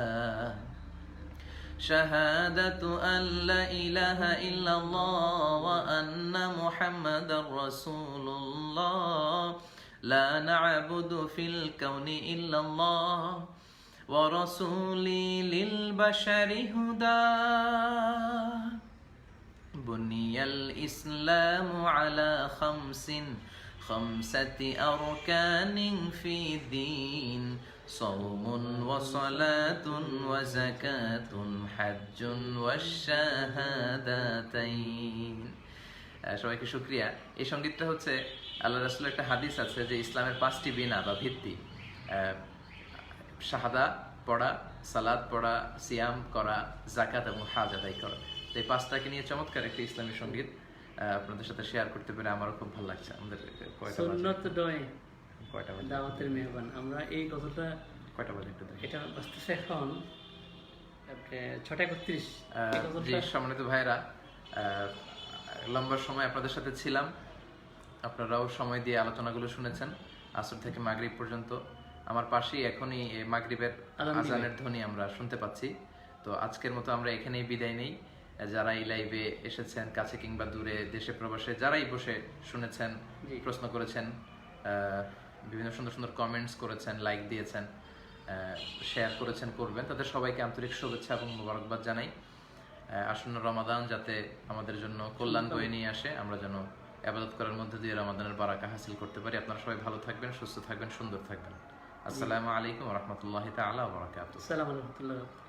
شهادة أن لا إله إلا الله وأن محمد رسول الله لا نعبد في الكون إلا الله ورسولي للبشر هدى بني الإسلام على خمسة أركان في الدين صوم وصلاة وزكاة حج والشهادتين সবাইকে শুকরিয়া। এই সঙ্গীতটা হচ্ছে আল্লাহ রাসূলের একটা হাদিস আছে যে ইসলামের 5টি বিনা বা ভিত্তি, শাহাদা পড়া, সালাত পড়া, সিয়াম করা, যাকাত এবং হাজ আদায় করা। তো এই 5টাকে নিয়ে চমৎকার একটা ইসলামী সঙ্গীত আপনাদের সাথে শেয়ার করতে পেরে আমারও খুব ভালো লাগছে। আমাদের সুন্নত ডয় কয়টা বাজে? দাওয়াতের মেহমান। আমরা এই গজলটা কয়টা বাজে একটু দেখি। এটা বাজতেছে এখন 6:31। এই জি গজলটা সম্মানিত ভাইরা, লম্বা সময় আপনাদের সাথে ছিলাম, আপনারাও সময় দিয়ে আলোচনাগুলো শুনেছেন আসর থেকে মাগরিব পর্যন্ত। আমার পাশেই এখনই মাগরিবের আজানের ধ্বনি আমরা শুনতে পাচ্ছি। তো আজকের মতো আমরা এখানেই বিদায় নেই। যারা এই লাইভে এসেছেন কাছে কিংবা দূরে, দেশে প্রবাসে, যারাই বসে শুনেছেন, প্রশ্ন করেছেন, বিভিন্ন সুন্দর সুন্দর কমেন্টস করেছেন, লাইক দিয়েছেন, শেয়ার করেছেন, করবেন, তাদের সবাইকে আন্তরিক শুভেচ্ছা এবং মোবারকবাদ জানাই। আসন্ন রমাদান যাতে আমাদের জন্য কল্যাণ বয়ে নিয়ে আসে, আমরা যেন ইবাদত করার মধ্যে দিয়ে রমাদানের বারাকা হাসিল করতে পারি। আপনারা সবাই ভালো থাকবেন, সুস্থ থাকবেন, সুন্দর থাকবেন। আসসালামু আলাইকুম ওয়া রাহমাতুল্লাহি তাআলা ওয়া বারাকাতুহু। আসসালামু আলাইকুম।